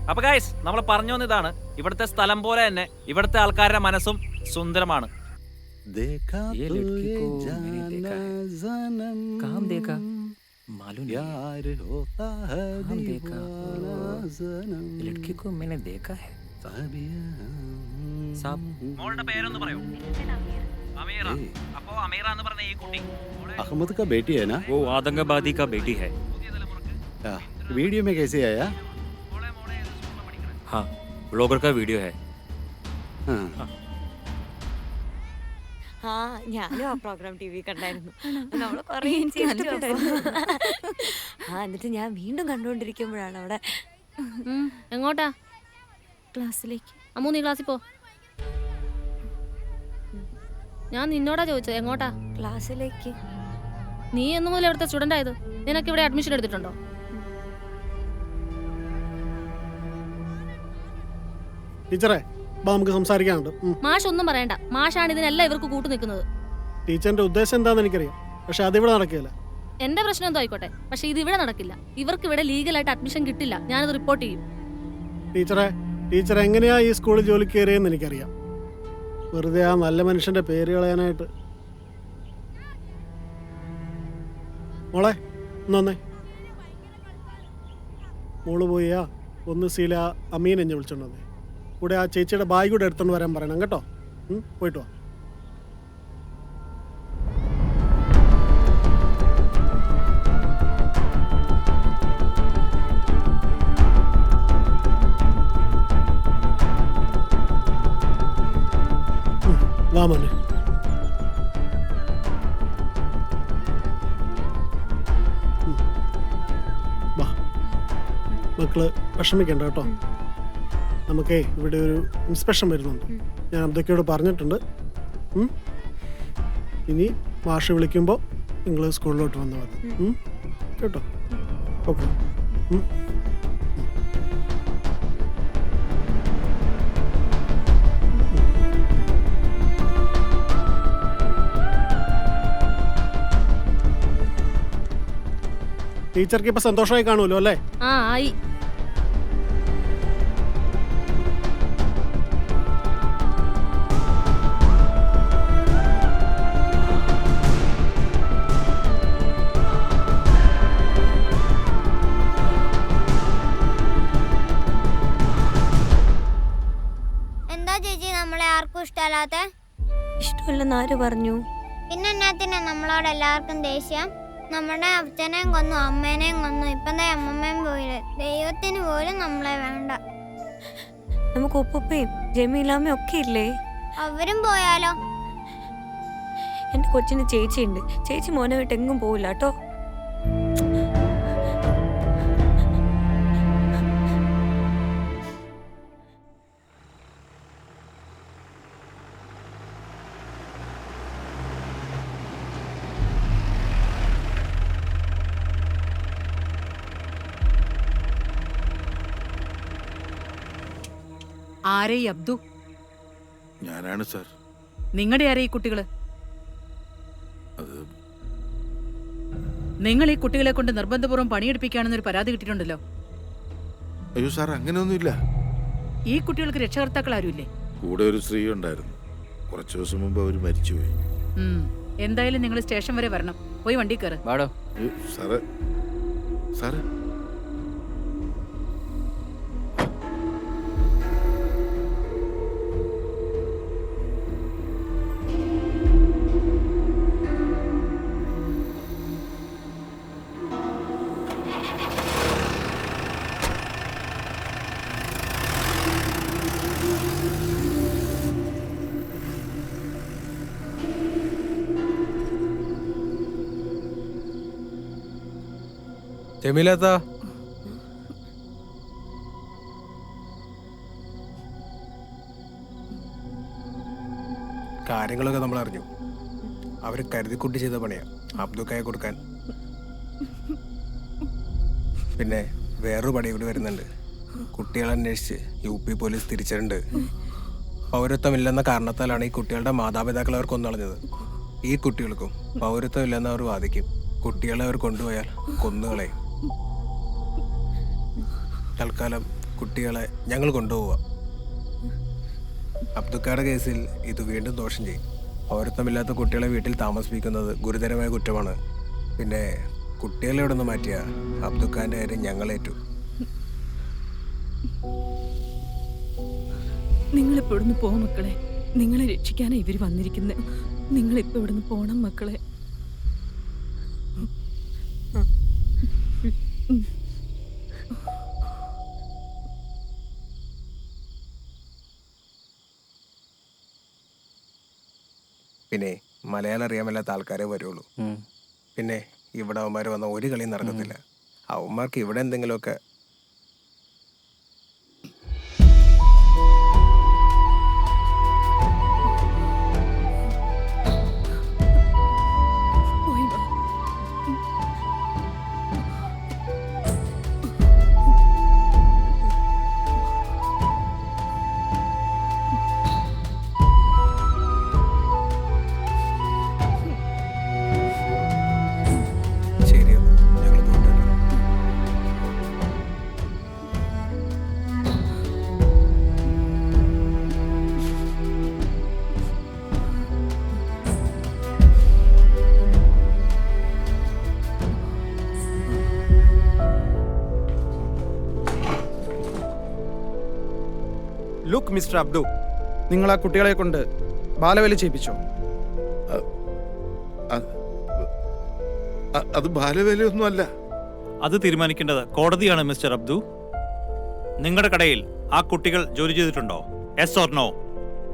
അപ്പൊ ഗൈസ്, നമ്മൾ പറഞ്ഞു വന്നതാണ്, ഇവിടുത്തെ സ്ഥലം പോലെ തന്നെ ഇവിടുത്തെ ആൾക്കാരുടെ മനസ്സും സുന്ദരമാണ്. മോളുടെ പേരൊന്ന് പറയോ? अमीरा. अपो अमीरा എന്ന് പറഞ്ഞ ഈ കുട്ടി अहमद का बेटी है ना? वो आतंकवादी का बेटी है। वीडियो में कैसे आया? हाँ, ब्लॉगर का वीडियो है। ഞാനും ആ പ്രോഗ്രാം ടി വി കണ്ടായിരുന്നു. എന്നിട്ട് ഞാൻ വീണ്ടും കണ്ടുകൊണ്ടിരിക്കുമ്പോഴാണ് അവിടെ. എങ്ങോട്ടാ? ക്ലാസ്സിലേക്ക്. അമ്മു നീ ക്ലാസ്സിൽ പോ. ഞാൻ നിന്നോടാ ചോദിച്ചത് എങ്ങോട്ടാ? ക്ലാസ്സിലേക്ക്. നീ എന്ന് മുതൽ ഇവിടുത്തെ സ്റ്റുഡന്റ് ആയത്? നിനക്ക് ഇവിടെ അഡ്മിഷൻ എടുത്തിട്ടുണ്ടോ? ടീച്ചറെ നമുക്ക് സംസാരിക്കാനുണ്ട്. മാഷ് ഒന്നും പറയണ്ട. മാഷാണ് ഇതിനെല്ലാം ഇവർക്ക് കൂട്ടു നിൽക്കുന്നത്. ടീച്ചറിന്റെ ഉദ്ദേശം എന്താണെന്ന് എനിക്കറിയാം, പക്ഷെ അതിവിടെ നടക്കില്ല. എന്റെ പ്രശ്നം എന്തോ ആയിക്കോട്ടെ, പക്ഷെ ഇത് ഇവിടെ നടക്കില്ല. ഇവർക്ക് ഇവിടെ ലീഗലായിട്ട് അഡ്മിഷൻ കിട്ടില്ല. ഞാനത് റിപ്പോർട്ട് ചെയ്യും. ടീച്ചർ എങ്ങനെയാ ഈ സ്കൂളിൽ ജോലി കയറിയെന്ന് എനിക്കറിയാം. വെറുതെ ആ നല്ല മനുഷ്യന്റെ പേര് കളയാനായിട്ട്. മോളെ ഒന്നേ, മോള് പോയാ ഒന്ന് സീല അമീൻ എന്നെ വിളിച്ചോണ്ടേ. കൂടെ ആ ചേച്ചിയുടെ ബാഗ് കൂടെ എടുത്തോണ്ട് വരാൻ പറയണം കേട്ടോ. പോയിട്ട് വാ. വാ മോനെ. വാ മക്കള് വിഷമിക്കണ്ട കേട്ടോ. നമുക്കേ ഇവിടെ ഒരു ഇൻസ്പെക്ഷൻ വരുന്നുണ്ട്. ഞാൻ അബ്ദുക്കയോട് പറഞ്ഞിട്ടുണ്ട്. ഇനി മാഷ് വിളിക്കുമ്പോൾ നിങ്ങൾ സ്കൂളിലോട്ട് വന്നാൽ മതി കേട്ടോ. ഓക്കെ. ടീച്ചർക്ക് ഇപ്പൊ സന്തോഷമായി കാണുമല്ലോ അല്ലേ? ആ ആയി. ഇഷ്ടമല്ലാത്ത? ഇഷ്ടമില്ലെന്ന് ആര് പറഞ്ഞു? പിന്നെ എന്നാത്തിനാ നമ്മളോട് എല്ലാവർക്കും ദേഷ്യം? നമ്മുടെ അച്ഛനെയും കൊന്നു, അമ്മേനെയും കൊന്നു, ഇപ്പം ദേ അമ്മമ്മയും പോയില്ലേ. ദൈവത്തിന് പോലും നമ്മളെ വേണ്ട. നമുക്ക് ഉപ്പുപ്പയും ജമീലാമ്മയും ഒക്കെ ഇല്ലേ? അവരും പോയാലോ? എന്റെ കൊച്ചിന് ചേച്ചിയുണ്ട്. ചേച്ചി മോനെ വിട്ട് എങ്ങും പോവില്ല കേട്ടോ. ആരേ ഈ അബ്ദു? ഞാനാണ് സാർ. നിങ്ങളുടെ ആരേ ഈ കുട്ടികള്? അത് നിങ്ങൾ ഈ കുട്ടികളെ കൊണ്ട് നിർബന്ധപൂർവ്വം പണിയെടുപ്പിക്കുകയാണെന്നൊരു പരാതി കിട്ടിയിട്ടുണ്ടല്ലോ. അയ്യോ സാർ, അങ്ങനെയൊന്നുമില്ല. ഈ കുട്ടികൾക്ക് രക്ഷകർത്താക്കൾ ആരുമില്ലേ? കൂടെ ഒരു സ്ത്രീ ഉണ്ടായിരുന്നു. കുറച്ചു ദിവസം മുമ്പ് അവർ മരിച്ചുപോയി. എന്തായാലും നിങ്ങൾ സ്റ്റേഷൻ വരെ വരണം. പോയി വണ്ടി കയറ്. സാറ് സാറ് ജമീലത്താ, കാര്യങ്ങളൊക്കെ നമ്മൾ അറിഞ്ഞു. അവർ കരുതിക്കുട്ടി ചെയ്ത പണിയാ അബ്ദുക്കായെ കൊടുക്കാൻ. പിന്നെ വേറൊരു പണി കൂടി വരുന്നുണ്ട്. കുട്ടികളെ അന്വേഷിച്ച് UP പോലീസ് തിരിച്ചിട്ടുണ്ട്. പൗരത്വമില്ലെന്ന കാരണത്താലാണ് ഈ കുട്ടികളുടെ മാതാപിതാക്കൾ അവർ കൊന്നളഞ്ഞത്. ഈ കുട്ടികൾക്കും പൗരത്വമില്ലെന്ന് അവർ വാദിക്കും. കുട്ടികളെ അവർ കൊണ്ടുപോയാൽ കൊന്നുകളയും. തൽക്കാലം കുട്ടികളെ ഞങ്ങൾ കൊണ്ടുപോവാം. അബ്ദുക്കായുടെ കേസിൽ ഇത് വീണ്ടും ദോഷം ചെയ്യും. പൗരത്വമില്ലാത്ത കുട്ടികളെ വീട്ടിൽ താമസിപ്പിക്കുന്നത് ഗുരുതരമായ കുറ്റമാണ്. പിന്നെ കുട്ടികളെ ഇവിടെ നിന്ന് മാറ്റിയ അബ്ദുക്കാന്റെ കാര്യം ഞങ്ങളേറ്റു. നിങ്ങളിപ്പോ ഇവിടുന്ന് പോ മക്കളെ. നിങ്ങളെ രക്ഷിക്കാനാ ഇവര് വന്നിരിക്കുന്നത്. നിങ്ങളിപ്പോ ഇവിടുന്ന് പോണം മക്കളെ. പിന്നെ മലയാളം അറിയാൻ മേലാത്ത ആൾക്കാരെ വരുള്ളൂ. പിന്നെ ഇവിടെ അവന്മാർ വന്ന ഒരു കളിയും നടക്കത്തില്ല. അവന്മാർക്ക് ഇവിടെ എന്തെങ്കിലുമൊക്കെ ലുക്ക് മിസ്റ്റർ അബ്ദു, നിങ്ങൾ ആ കുട്ടികളെ കൊണ്ട് ബാലവേല ചെയ്യിപ്പിച്ചോ? അത് ബാലവേലയൊന്നും അല്ല. അത് തീരുമാനിക്കേണ്ടത് കോടതിയാണ് മിസ്റ്റർ അബ്ദു. നിങ്ങളുടെ കടയിൽ ആ കുട്ടികൾ ജോലി ചെയ്തിട്ടുണ്ടോ? Yes or no?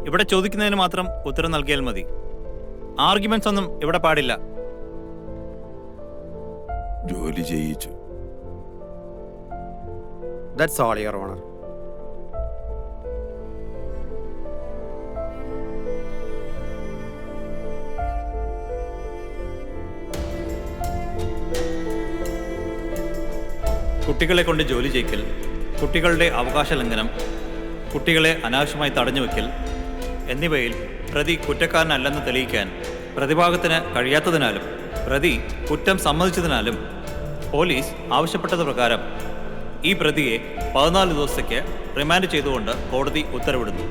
ഇവിടെ ചോദിക്കുന്നതിന് മാത്രം ഉത്തരം നൽകിയാൽ മതി. ആർഗ്യുമെന്റ്സ് ഒന്നും ഇവിടെ പാടില്ല. ജോലി ചെയ്യിച്ചു. That's all your honour. കുട്ടികളെ കൊണ്ട് ജോലി ചെയ്യിക്കൽ, കുട്ടികളുടെ അവകാശ ലംഘനം, കുട്ടികളെ അനാവശ്യമായി തടഞ്ഞുവെക്കൽ എന്നിവയിൽ പ്രതി കുറ്റക്കാരനല്ലെന്ന് തെളിയിക്കാൻ പ്രതിഭാഗത്തിന് കഴിയാത്തതിനാലും പ്രതി കുറ്റം സമ്മതിച്ചതിനാലും പോലീസ് ആവശ്യപ്പെട്ടത് പ്രകാരം ഈ പ്രതിയെ 14 ദിവസത്തേക്ക് റിമാൻഡ് ചെയ്തുകൊണ്ട് കോടതി ഉത്തരവിടുന്നു.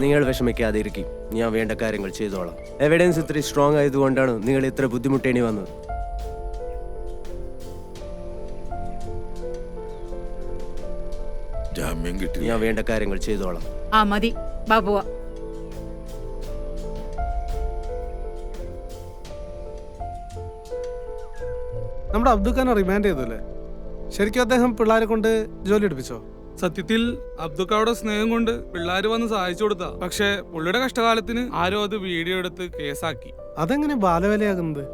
നിങ്ങൾ വിഷമിക്കാതിരിക്കും. ഞാൻ വേണ്ട കാര്യങ്ങൾ ചെയ്തോളാം. എവിഡൻസ് ഇത്ര സ്ട്രോങ് ആയതുകൊണ്ടാണ് നിങ്ങൾ ഇത്ര ബുദ്ധിമുട്ടേണ്ടി വന്നത്. ജാമ്യം കിട്ടി. ഞാൻ വേണ്ട കാര്യങ്ങൾ ചെയ്തോളാം. ആ മതി ബാബുവ. നമ്മുടെ അബ്ദുഖാനെ റിമാൻഡ് ചെയ്തല്ലേ? ശരിക്കും അദ്ദേഹം പിള്ളേരെ കൊണ്ട് ജോലി എടുപ്പിച്ചോ? സത്യത്തിൽ അബ്ദുക്കായുടെ സ്നേഹം കൊണ്ട് പിള്ളേര് വന്ന് സഹായിച്ചു കൊടുത്താ. പക്ഷെ പുള്ളിയുടെ കഷ്ടകാലത്തിന് ആരോ അത് വീഡിയോ എടുത്ത് കേസാക്കി. അതെങ്ങനെ ബാലവേലയാകുന്നത്?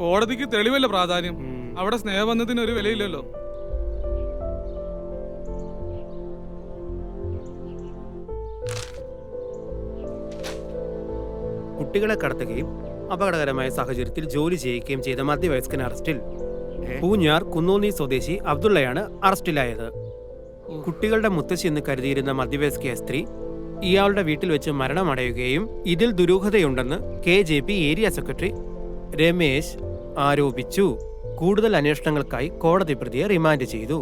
കോടതിക്ക് തെളിവല്ല പ്രാധാന്യം. അവിടെ സ്നേഹബന്ധത്തിന് ഒരു വിലയില്ലല്ലോ. കുട്ടികളെ കടത്തുകയും അപകടകരമായ സാഹചര്യത്തിൽ ജോലി ചെയ്യിക്കുകയും ചെയ്ത മധ്യവയസ്കൻ അറസ്റ്റിൽ. പൂഞ്ഞാർ കുന്നോന്നി സ്വദേശി അബ്ദുള്ളയാണ് അറസ്റ്റിലായത്. കുട്ടികളുടെ മുത്തശ്ശി എന്ന് കരുതിയിരുന്ന മധ്യവയസ്ക സ്ത്രീ ഇയാളുടെ വീട്ടിൽ വെച്ച് മരണമടയുകയും ഇതിൽ ദുരൂഹതയുണ്ടെന്ന് KJP ഏരിയ സെക്രട്ടറി രമേശ് ആരോപിച്ചു. കൂടുതൽ അന്വേഷണങ്ങൾക്കായി കോടതി പ്രതിയെ റിമാൻഡ് ചെയ്തു.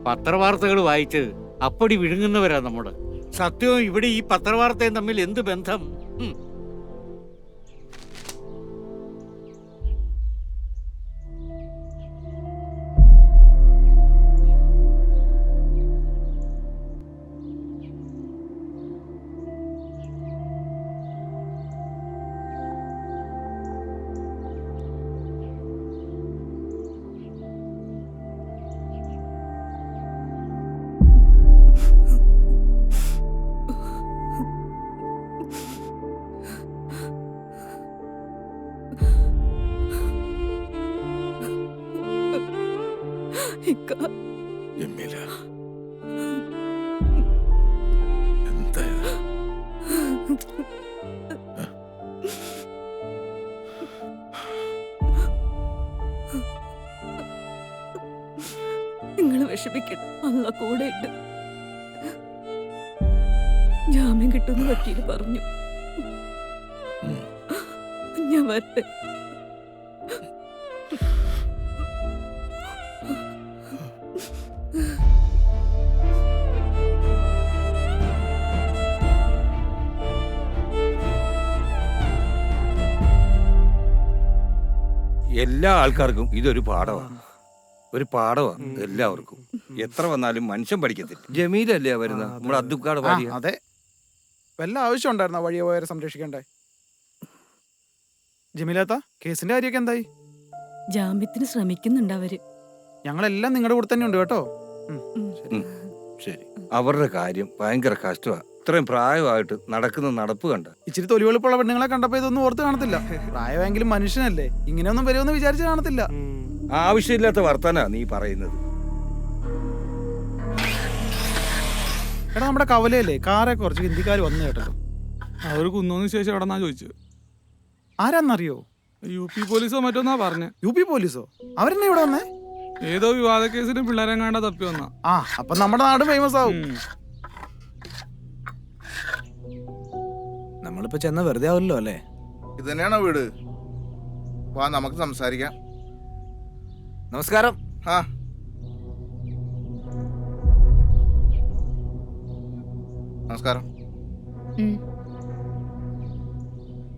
പത്രവാർത്തകൾ വായിച്ച് അപ്പടി വിഴുങ്ങുന്നവരാ നമ്മുടെ. സത്യവും ഇവിടെ ഈ പത്രവാർത്തയും തമ്മിൽ എന്ത് ബന്ധം? ജമീല, എന്താ ഇത്? നിങ്ങൾ വിഷമിക്കണം, അല്ല കൂടെ ഉണ്ട്. ജാമ്യം കിട്ടുന്ന വക്കീല് പറഞ്ഞു. ഞാൻ വരട്ടെ. എല്ലാ ആൾക്കാർക്കും ഇതൊരു പാഠമാണ്. ഒരു പാഠമാണ് എല്ലാവർക്കും. എത്ര വന്നാലും മനുഷ്യൻ പഠിക്കത്തില്ല. ജമീലല്ലേ വരുന്ന നമ്മുടെ അബ്ദുക്കാട് ഭാര്യ? അതെ, വല്ല ആവശ്യം ഉണ്ടായിരുന്ന വഴിയെ പോയവരെ സംരക്ഷിക്കണ്ടേ? ജമീലാത്ത, കേസിന്റെ കാര്യമൊക്കെ എന്തായി? ജാമ്യത്തിന് ശ്രമിക്കുന്നുണ്ട് അവര്. ഞങ്ങളെല്ലാം നിങ്ങളുടെ കൂടെ തന്നെ ഉണ്ട് കേട്ടോ. ശരി. അവരുടെ കാര്യം ഭയങ്കര കഷ്ടമാണ്. ഇത്രയും പ്രായമായിട്ട് നടക്കുന്ന നടപ്പ് കണ്ട. ഇച്ചിരി തൊലിവെളുപ്പുള്ള പെണ്ണുങ്ങളെ കണ്ടപ്പോ ഇതൊന്നും ഓർത്ത് കാണത്തില്ല. പ്രായമെങ്കിലും മനുഷ്യനല്ലേ, ഇങ്ങനെയൊന്നും വരുമെന്ന് വിചാരിച്ച് കാണത്തില്ല. ആവശ്യമില്ലാത്ത വർത്താനാ നീ പറയുന്നത്. എടാ, നമ്മുടെ കവലയല്ലേ കാറെ കുറച്ച് ഹിന്ദിക്കാർ വന്നു കേട്ടല്ലോ. അവർ കുന്നോന്ന് ശേഷം എവിടെന്നാ ചോദിച്ചത്. ആരാന്നറിയോ? UP പോലീസോ മറ്റോന്നാ പറഞ്ഞേ. UP പോലീസോ? അവരെന്നെ ഇവിടെ വന്നേ? ഏതോ വിവാദ കേസിന് പിള്ളേരെങ്ങാണ്ട തപ്പി വന്ന. അപ്പൊ നമ്മുടെ നാട് ഫേമസ് ആവും. നമ്മളിപ്പോ ചെന്ന വെറുതെ ആവില്ലല്ലോ അല്ലേ? ഇത് തന്നെയാണോ വീട്? വാ, നമുക്ക് സംസാരിക്കാം. നമസ്കാരം. നമസ്കാരം.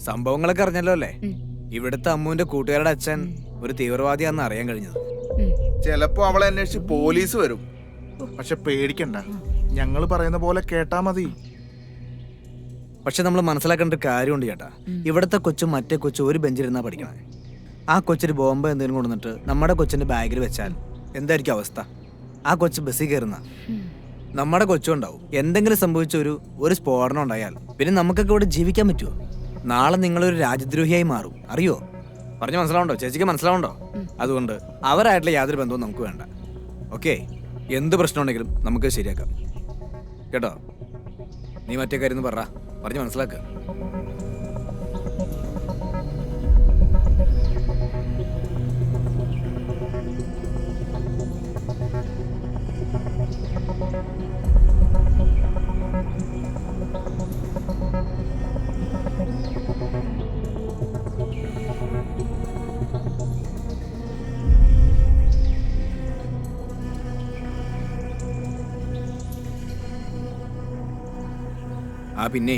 സംഭവങ്ങളൊക്കെ അറിഞ്ഞല്ലോ അല്ലേ? ഇവിടുത്തെ അമ്മുവിന്റെ കൂട്ടുകാരുടെ അച്ഛൻ ഒരു തീവ്രവാദിയാണെന്ന് അറിയാൻ കഴിഞ്ഞത്. ചിലപ്പോ അവളെ അന്വേഷിച്ച് പോലീസ് വരും. പക്ഷെ പേടിക്കണ്ട, ഞങ്ങൾ പറയുന്ന പോലെ കേട്ടാ മതി. പക്ഷെ നമ്മൾ മനസ്സിലാക്കേണ്ട ഒരു കാര്യമുണ്ട് ചേട്ടാ. ഇവിടുത്തെ കൊച്ചും മറ്റേ കൊച്ചും ഒരു ബെഞ്ചിലിരുന്നാ പഠിക്കണേ. ആ കൊച്ചിന് ബോംബ് എന്തെങ്കിലും കൊണ്ടുവന്നിട്ട് നമ്മുടെ കൊച്ചിന്റെ ബാഗിൽ വെച്ചാൽ എന്തായിരിക്കും അവസ്ഥ? ആ കൊച്ച് ബസ്സിൽ കയറുന്ന നമ്മുടെ കൊച്ചും ഉണ്ടാവും. എന്തെങ്കിലും സംഭവിച്ച ഒരു സ്ഫോടനം ഉണ്ടായാൽ പിന്നെ നമുക്കൊക്കെ ഇവിടെ ജീവിക്കാൻ പറ്റുമോ? നാളെ നിങ്ങളൊരു രാജ്യദ്രോഹിയായി മാറും. അറിയോ? പറഞ്ഞ് മനസ്സിലാവുണ്ടോ? ചേച്ചിക്ക് മനസ്സിലാവുണ്ടോ? അതുകൊണ്ട് അവരായിട്ടുള്ള യാതൊരു ബന്ധവും നമുക്ക് വേണ്ട. ഓക്കെ? എന്ത് പ്രശ്നം ഉണ്ടെങ്കിലും നമുക്ക് ശരിയാക്കാം കേട്ടോ. നീ മറ്റേ കാര്യം പറഞ്ഞ് മനസ്സിലാക്കുക. ആ പിന്നെ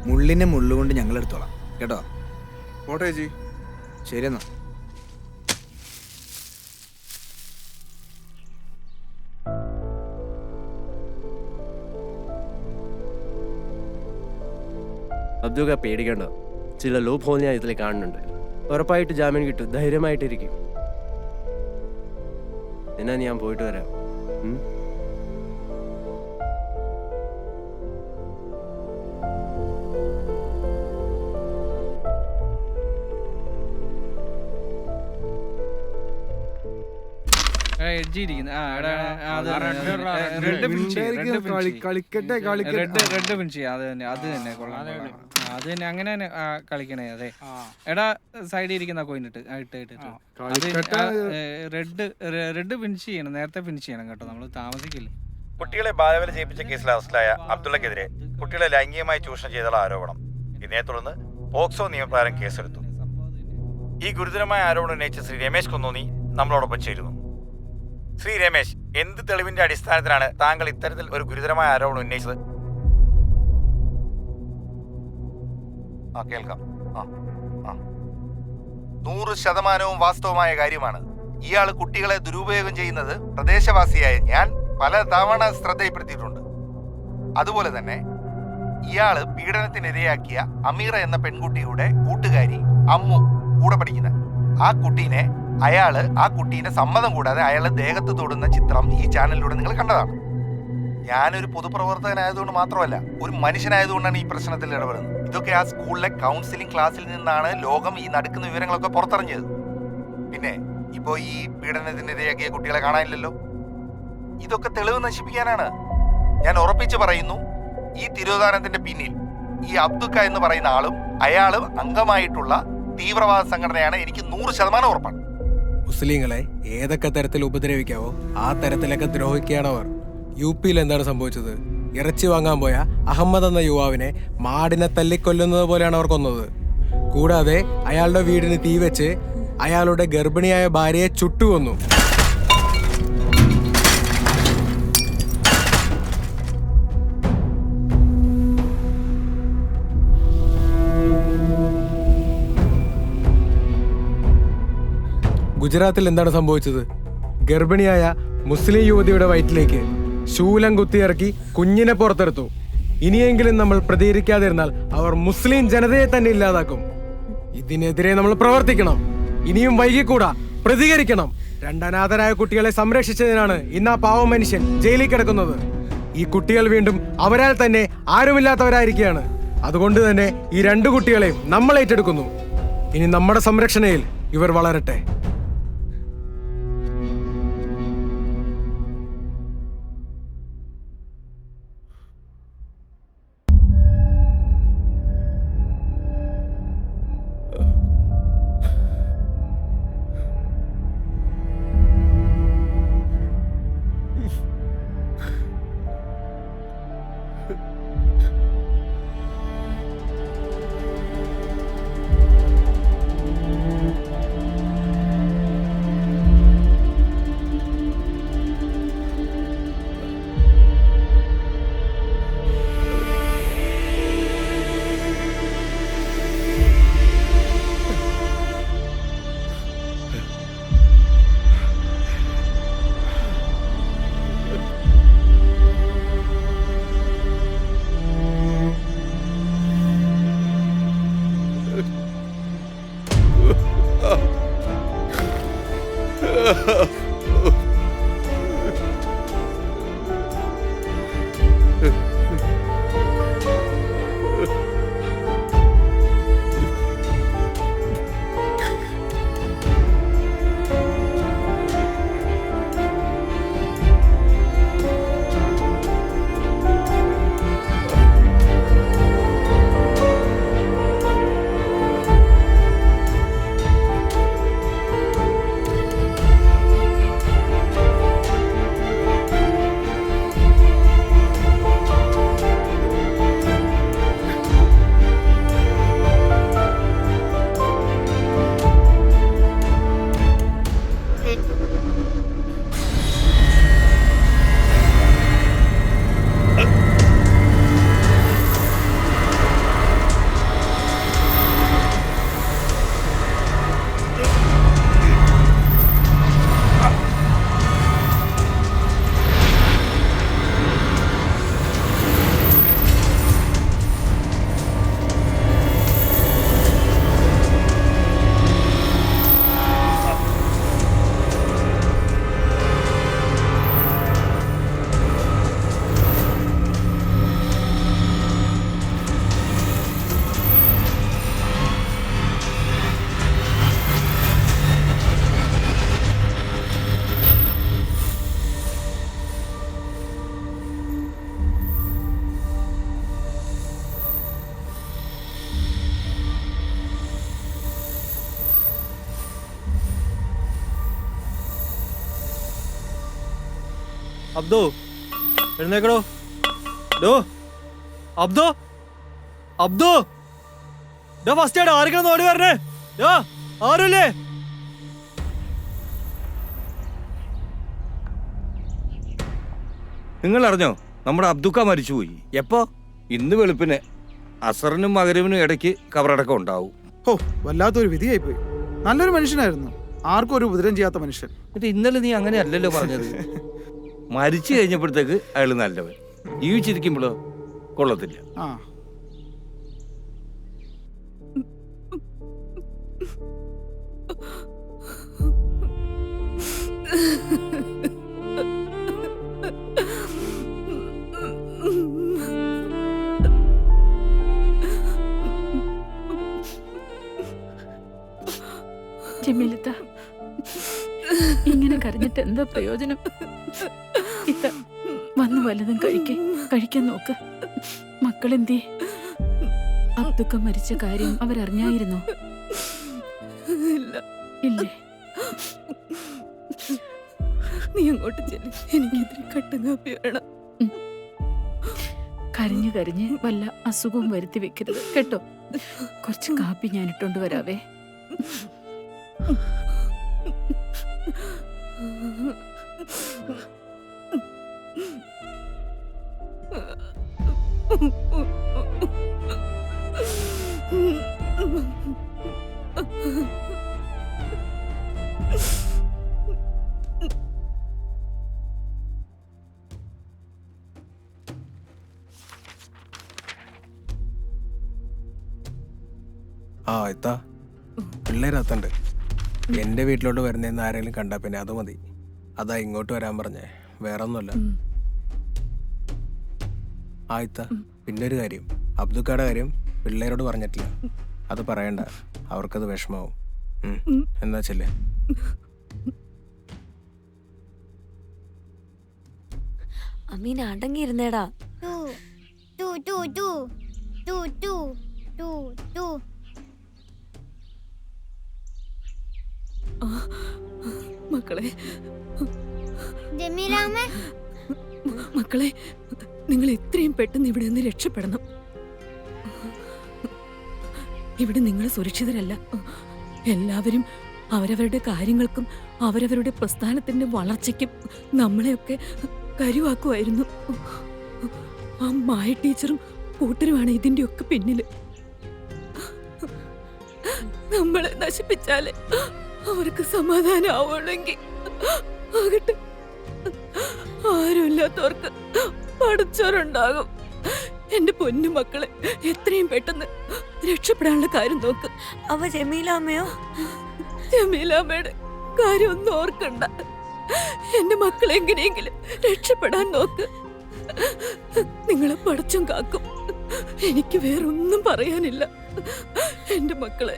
മുള്ളിനെ മുള്ളുകൊണ്ട് ഞങ്ങൾ എടുത്തോളാം കേട്ടോ. പോട്ടെ ചേച്ചി. ശരി എന്നാ. അബ്ദുക പേടിക്കണ്ട, ചില ലൂപ്പ് ഹോൾ ഞാൻ ഇതിൽ കാണുന്നുണ്ട്. ഉറപ്പായിട്ട് ജാമ്യം കിട്ടും, ധൈര്യമായിട്ടിരിക്കും. എന്നാ ഞാൻ പോയിട്ട് വരാം. കളിക്കട്ടെ റെഡ് ഫിനിഷ് ചെയ്യാം. അത് തന്നെ കൊള്ളാം. അത് തന്നെ അങ്ങനെ തന്നെ കളിക്കണേ. അതെ എടാ, സൈഡിൽ ഇരിക്കുന്ന കോയിൻ ഇട്ട് റെഡ് ഫിനിഷ് ചെയ്യണം, നേരത്തെ ഫിനിഷ് ചെയ്യണം കേട്ടോ, നമ്മൾ താമസിക്കില്ല. കുട്ടികളെ ബാലവേല ചെയ്യിപ്പിച്ച കേസിൽ അറസ്റ്റിലായ അബ്ദുള്ളക്കെതിരെ കുട്ടികളെ ലൈംഗികമായി ചൂഷണം ചെയ്തുള്ള ആരോപണം. ഇതിനെ തുടർന്ന് പോക്സോ നിയമപ്രകാരം കേസെടുത്തു. ഈ ഗുരുതരമായ ആരോപണം ഉന്നയിച്ച ശ്രീ രമേശ് കുന്നോന്നി നമ്മളോടൊപ്പം ചേരുന്നു. ശ്രീ രമേശ്, എന്ത് തെളിവിന്റെ അടിസ്ഥാനത്തിലാണ് താങ്കൾ ഇത്തരത്തിൽ ഒരു ഗുരുതരമായ ആരോപണം ഉന്നയിച്ചത്? കേൾക്കാം. 100% വാസ്തവമായ കാര്യമാണ്. ഇയാൾ കുട്ടികളെ ദുരുപയോഗം ചെയ്യുന്നത് പ്രദേശവാസിയായ ഞാൻ പല തവണ ശ്രദ്ധയിൽപ്പെടുത്തിയിട്ടുണ്ട്. അതുപോലെ തന്നെ ഇയാള് പീഡനത്തിനിരയാക്കിയ അമീറ എന്ന പെൺകുട്ടിയുടെ കൂട്ടുകാരി അമ്മു കൂടെ പഠിക്കുന്ന ആ കുട്ടീനെ സമ്മതം കൂടാതെ അയാളെ ദേഹത്ത് തൊടുന്ന ചിത്രം ഈ ചാനലിലൂടെ നിങ്ങൾ കണ്ടതാണ്. ഞാനൊരു പൊതുപ്രവർത്തകനായതുകൊണ്ട് മാത്രമല്ല, ഒരു മനുഷ്യനായതുകൊണ്ടാണ് ഈ പ്രശ്നത്തിൽ ഇടപെടുന്നത്. ഇതൊക്കെ ആ സ്കൂളിലെ കൗൺസിലിംഗ് ക്ലാസ്സിൽ നിന്നാണ് ലോകം ഈ നടക്കുന്ന വിവരങ്ങളൊക്കെ പുറത്തറിഞ്ഞത്. പിന്നെ ഇപ്പോ ഈ പീഡനത്തിനിരയാക്കിയ കുട്ടികളെ കാണാനില്ലല്ലോ. ഇതൊക്കെ തെളിവ് നശിപ്പിക്കാനാണ്. ഞാൻ ഉറപ്പിച്ചു പറയുന്നു, ഈ തിരോധാനത്തിന്റെ പിന്നിൽ ഈ അബ്ദുക്ക എന്ന് പറയുന്ന ആളും അയാളും അംഗമായിട്ടുള്ള തീവ്രവാദ സംഘടനയാണ്. എനിക്ക് 100% ഉറപ്പാണ്. മുസ്ലിങ്ങളെ ഏതൊക്കെ തരത്തിൽ ഉപദ്രവിക്കാവോ ആ തരത്തിലൊക്കെ ദ്രോഹിക്കുകയാണ് അവർ. UP-യിൽ എന്താണ് സംഭവിച്ചത്? ഇറച്ചി വാങ്ങാൻ പോയ അഹമ്മദ് എന്ന യുവാവിനെ മാടിനെ തല്ലിക്കൊല്ലുന്നത് പോലെയാണ് അവർ കൊന്നത്. കൂടാതെ അയാളുടെ വീടിന് തീ വെച്ച് അയാളുടെ ഗർഭിണിയായ ഭാര്യയെ ചുട്ടുകൊന്നു. ഗുജറാത്തിൽ എന്താണ് സംഭവിച്ചത്? ഗർഭിണിയായ മുസ്ലിം യുവതിയുടെ വയറ്റിലേക്ക് ശൂലം കുത്തിയിറക്കി കുഞ്ഞിനെ പുറത്തെടുത്തു. ഇനിയെങ്കിലും നമ്മൾ പ്രതികരിക്കാതിരുന്നാൽ അവർ മുസ്ലിം ജനതയെ തന്നെ ഇല്ലാതാക്കും. ഇതിനെതിരെ നമ്മൾ പ്രവർത്തിക്കണം. ഇനിയും വൈകിക്കൂടാ, പ്രതികരിക്കണം. 2 അനാഥരായ കുട്ടികളെ സംരക്ഷിച്ചതിനാണ് ഇന്ന് ആ പാവ മനുഷ്യൻ ജയിലിൽ കിടക്കുന്നത്. ഈ കുട്ടികൾ വീണ്ടും അവരാൽ തന്നെ ആരുമില്ലാത്തവരായിരിക്കുകയാണ്. അതുകൊണ്ട് തന്നെ ഈ 2 കുട്ടികളെയും നമ്മൾ ഏറ്റെടുക്കുന്നു. ഇനി നമ്മുടെ സംരക്ഷണയിൽ ഇവർ വളരട്ടെ. അബ്ദു എഴുന്നേക്കടോ. ഡോ അബ്ദു അബ്ദു ഡോ ഫസ്റ്റ് ആയിട്ട് ആരെങ്കിലും ഓടി വരണേ. ഡോ ആരുല്ലേ? നിങ്ങൾ അറിഞ്ഞോ നമ്മുടെ അബ്ദുക്ക മരിച്ചുപോയി? എപ്പോ? ഇന്ന് വെളുപ്പിന് അസറിനും മകരവിനും ഇടയ്ക്ക് കബറടക്കം ഉണ്ടാവും. ഓ വല്ലാത്തൊരു വിധിയായി പോയി. നല്ലൊരു മനുഷ്യനായിരുന്നു, ആർക്കും ഒരു ഉപദ്രവം ചെയ്യാത്ത മനുഷ്യൻ. എന്നിട്ട് ഇന്നലെ നീ അങ്ങനെ അല്ലല്ലോ പറഞ്ഞത്. മരിച്ചു കഴിഞ്ഞപ്പോഴത്തേക്ക് അയാൾ നല്ലവൻ, ജീവിച്ചിരിക്കുമ്പോഴോ കൊള്ളത്തില്ല. ആ ജമീലത്ത, ഇങ്ങനെ കരഞ്ഞിട്ട് എന്താ പ്രയോജനം? ഇത്ത വന്ന് വല്ലതും കഴിക്കാൻ നോക്ക്. മക്കളെന്തേ? അബ്ദുക്ക മരിച്ച കാര്യം അവരറിഞ്ഞായിരുന്നോ? ഇല്ലേ? നീ അങ്ങോട്ട് ചെല്ലി, എനിക്കിതിരി കട്ടൻ കാപ്പി വേണം. കരഞ്ഞു കരഞ്ഞ് വല്ല അസുഖവും വരുത്തി വെക്കരുത് കേട്ടോ. കുറച്ച് കാപ്പി ഞാൻ ഇട്ടോണ്ട് വരാവേ. ആ ഇത്താ, പിള്ളേരത്തുണ്ട്. എൻ്റെ വീട്ടിലോട്ട് വരുന്നതെന്ന് ആരെങ്കിലും കണ്ടാ പിന്നെ അത് മതി. അതാ ഇങ്ങോട്ട് വരാൻ പറഞ്ഞേ, വേറെ ഒന്നുമല്ല. ആ ഇത്താ, പിന്നെ ഒരു കാര്യം, അബ്ദുക്കയുടെ കാര്യം പിള്ളേരോട് പറഞ്ഞിട്ടില്ല. അത് പറയണ്ട, അവർക്കത് വിഷമാവും. എന്നാ ചെല്ലേ. അമീൻ അടങ്ങിയിരുന്നേടാ. മക്കളെ ജമീലാമ്മേ, മക്കളെ നിങ്ങൾ എത്രയും പെട്ടെന്ന് ഇവിടെ നിന്ന് രക്ഷപ്പെടണം. ഇവിടെ നിങ്ങൾ സുരക്ഷിതരല്ല. എല്ലാവരും അവരവരുടെ കാര്യങ്ങൾക്കും അവരവരുടെ പ്രസ്ഥാനത്തിന്റെ വളർച്ചയ്ക്കും നമ്മളെയൊക്കെ കരുവാക്കുമായിരുന്നു. ആ മായ ടീച്ചറും കൂട്ടരുമാണ് ഇതിന്റെ ഒക്കെ പിന്നില്. നമ്മളെ നശിപ്പിച്ചാലേ അവർക്ക് സമാധാനം ആവുള്ളെങ്കിൽ ആകട്ടെ. ആരുമില്ലാത്തവർക്ക് പഠിച്ചവരുണ്ടാകും. എന്റെ പൊന്നു മക്കളെ എത്രയും പെട്ടെന്ന് രക്ഷപ്പെടാനുള്ള കാര്യം നോക്ക്. അവ ജമീലാമ്മയോ? ജമീലാമ്മയുടെ കാര്യം ഒന്നും ഓർക്കണ്ട. എന്റെ മക്കളെ എങ്ങനെയെങ്കിലും രക്ഷപ്പെടാൻ നോക്ക്. നിങ്ങളെ പഠിച്ചും കാക്കും. എനിക്ക് വേറൊന്നും പറയാനില്ല. എന്റെ മക്കളെ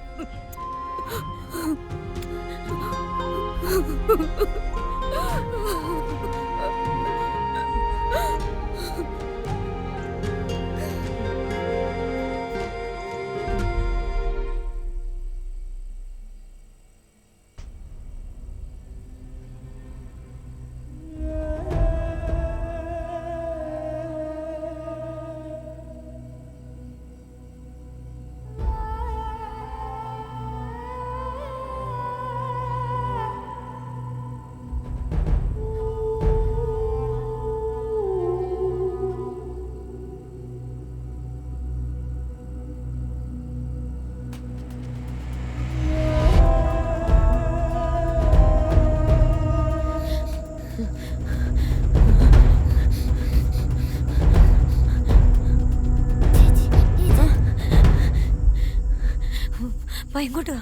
ഇങ്ങോട്ട് വാ.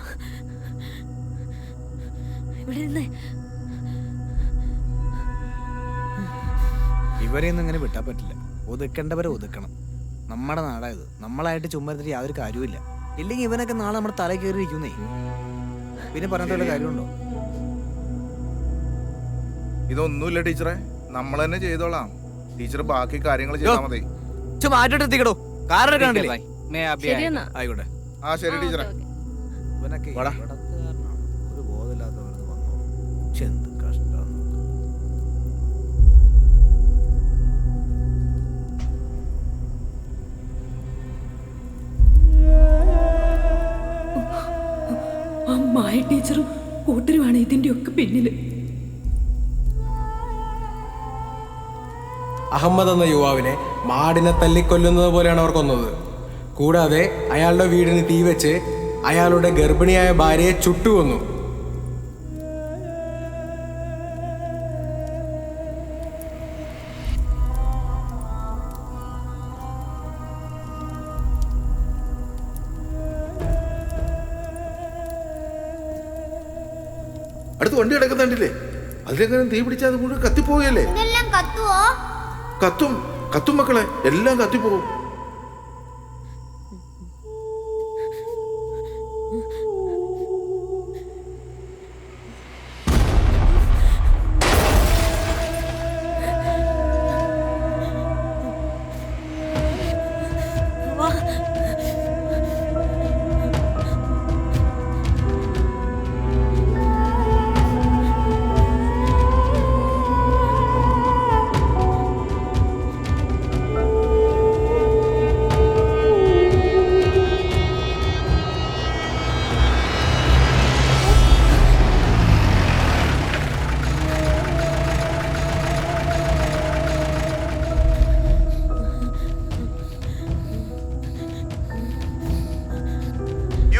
ഇവിടെ നിന്ന് ഇവരെയൊന്നും ഇങ്ങനെ വിട്ടാ പറ്റില്ല. ഒതുക്കേണ്ടവരെ ഒതുക്കണം. നമ്മുടെ നാടായത്. നമ്മളായിട്ട് ചുമ്മാ യാതൊരു കാര്യമില്ല. ഇല്ലെങ്കിൽ ഇവനൊക്കെ നാളെ നമ്മുടെ തല കയറിയിരിക്കുന്നേ. പിന്നെ പറഞ്ഞിട്ട് വല്ല കാര്യമുണ്ടോ? ഇതൊന്നുമില്ല ടീച്ചറെ, നമ്മൾ തന്നെ ചെയ്തോളാം. ടീച്ചർ ബാക്കി കാര്യങ്ങൾ ചെയ്താൽ മതി. മാറ്റിട്ട് എത്തിക്കടോ. കാറിനെ കണ്ടില്ലേ? ശരിയെന്നാ. ആയിക്കോട്ടെ. ആ ശരി ടീച്ചറെ. ഇവനൊക്കെ വാടാ. ഒരു ബോധമില്ലാത്തവരെന്ന് വന്നോ. എന്ത് കഷ്ടം. ആ മായ ടീച്ചറും കൂട്ടരുമാണ് ഇതിന്റെ ഒക്കെ പിന്നില്. അഹമ്മദ് എന്ന യുവാവിനെ മാടിനെ തല്ലിക്കൊല്ലുന്നത് പോലെയാണ് അവർ കൊന്നത്. കൂടാതെ അയാളുടെ വീടിന് തീവെച്ച് അയാളുടെ ഗർഭിണിയായ ഭാര്യയെ ചുട്ടുകൊന്നു. അടുത്ത് വണ്ടി കിടക്കുന്നുണ്ടില്ലേ? അതിലെങ്ങനെ തീ പിടിച്ചാൽ അത് മുഴുവൻ കത്തിപ്പോവുകയല്ലേ? ഇതെല്ലാം കത്തുവോ? കത്തും കത്തും മക്കളെ, എല്ലാം കത്തിപ്പോവും.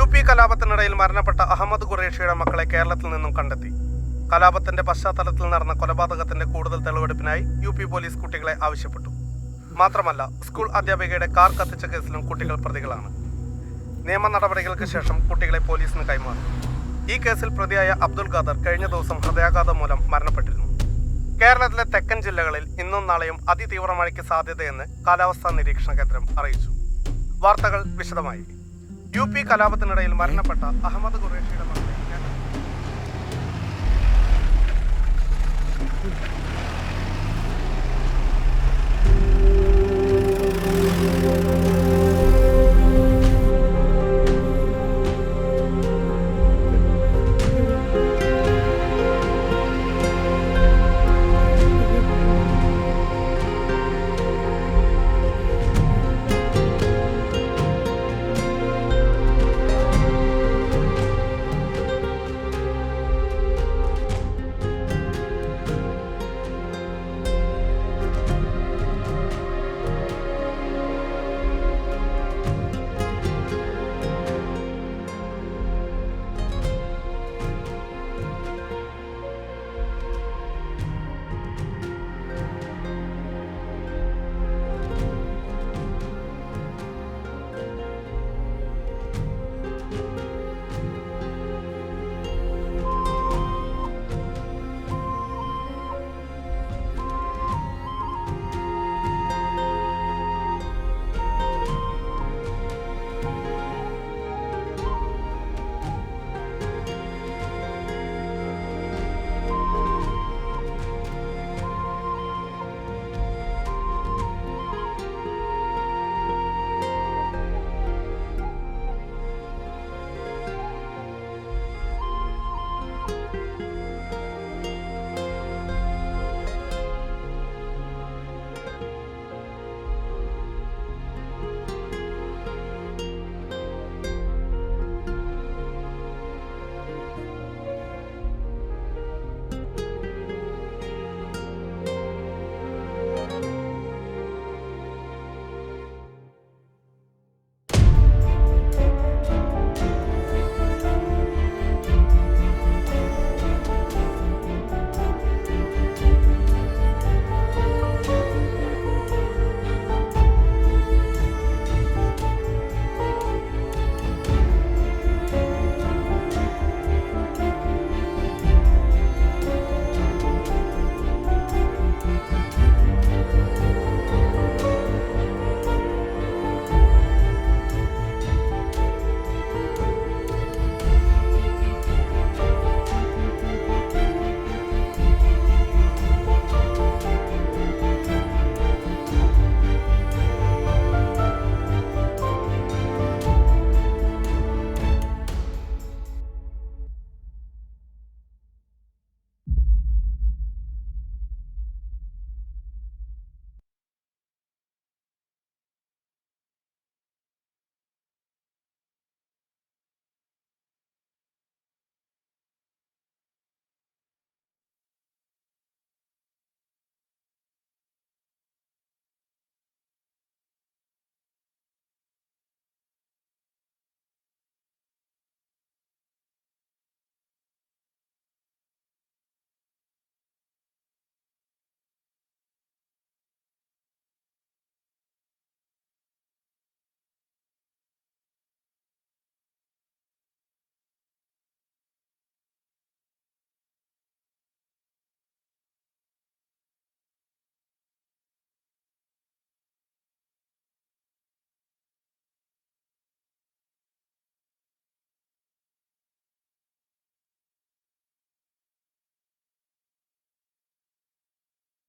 UP കലാപത്തിനിടയിൽ മരണപ്പെട്ട അഹമ്മദ് ഖുറേഷിയുടെ മക്കളെ കേരളത്തിൽ നിന്നും കണ്ടെത്തി. കലാപത്തിന്റെ പശ്ചാത്തലത്തിൽ നടന്ന കൊലപാതകത്തിന്റെ കൂടുതൽ തെളിവെടുപ്പിനായി UP പോലീസ് കുട്ടികളെ ആവശ്യപ്പെട്ടു. മാത്രമല്ല, സ്കൂൾ അധ്യാപികയുടെ കാർ കത്തിച്ച കേസിലും കുട്ടികൾ പ്രതികളാണ്. നിയമ നടപടികൾക്ക് ശേഷം കുട്ടികളെ പോലീസിന് കൈമാറി. ഈ കേസിൽ പ്രതിയായ അബ്ദുൽ ഖാദർ കഴിഞ്ഞ ദിവസം ഹൃദയാഘാതം മൂലം മരണപ്പെട്ടിരുന്നു. കേരളത്തിലെ തെക്കൻ ജില്ലകളിൽ ഇന്നും നാളെയും അതിതീവ്ര മഴയ്ക്ക് സാധ്യതയെന്ന് കാലാവസ്ഥാ നിരീക്ഷണ കേന്ദ്രം അറിയിച്ചു. വാർത്തകൾ വിശദമായി. UP കലാപത്തിനിടയിൽ മരണപ്പെട്ട അഹമ്മദ് ഖുറേഷിയുടെ മക്കളെ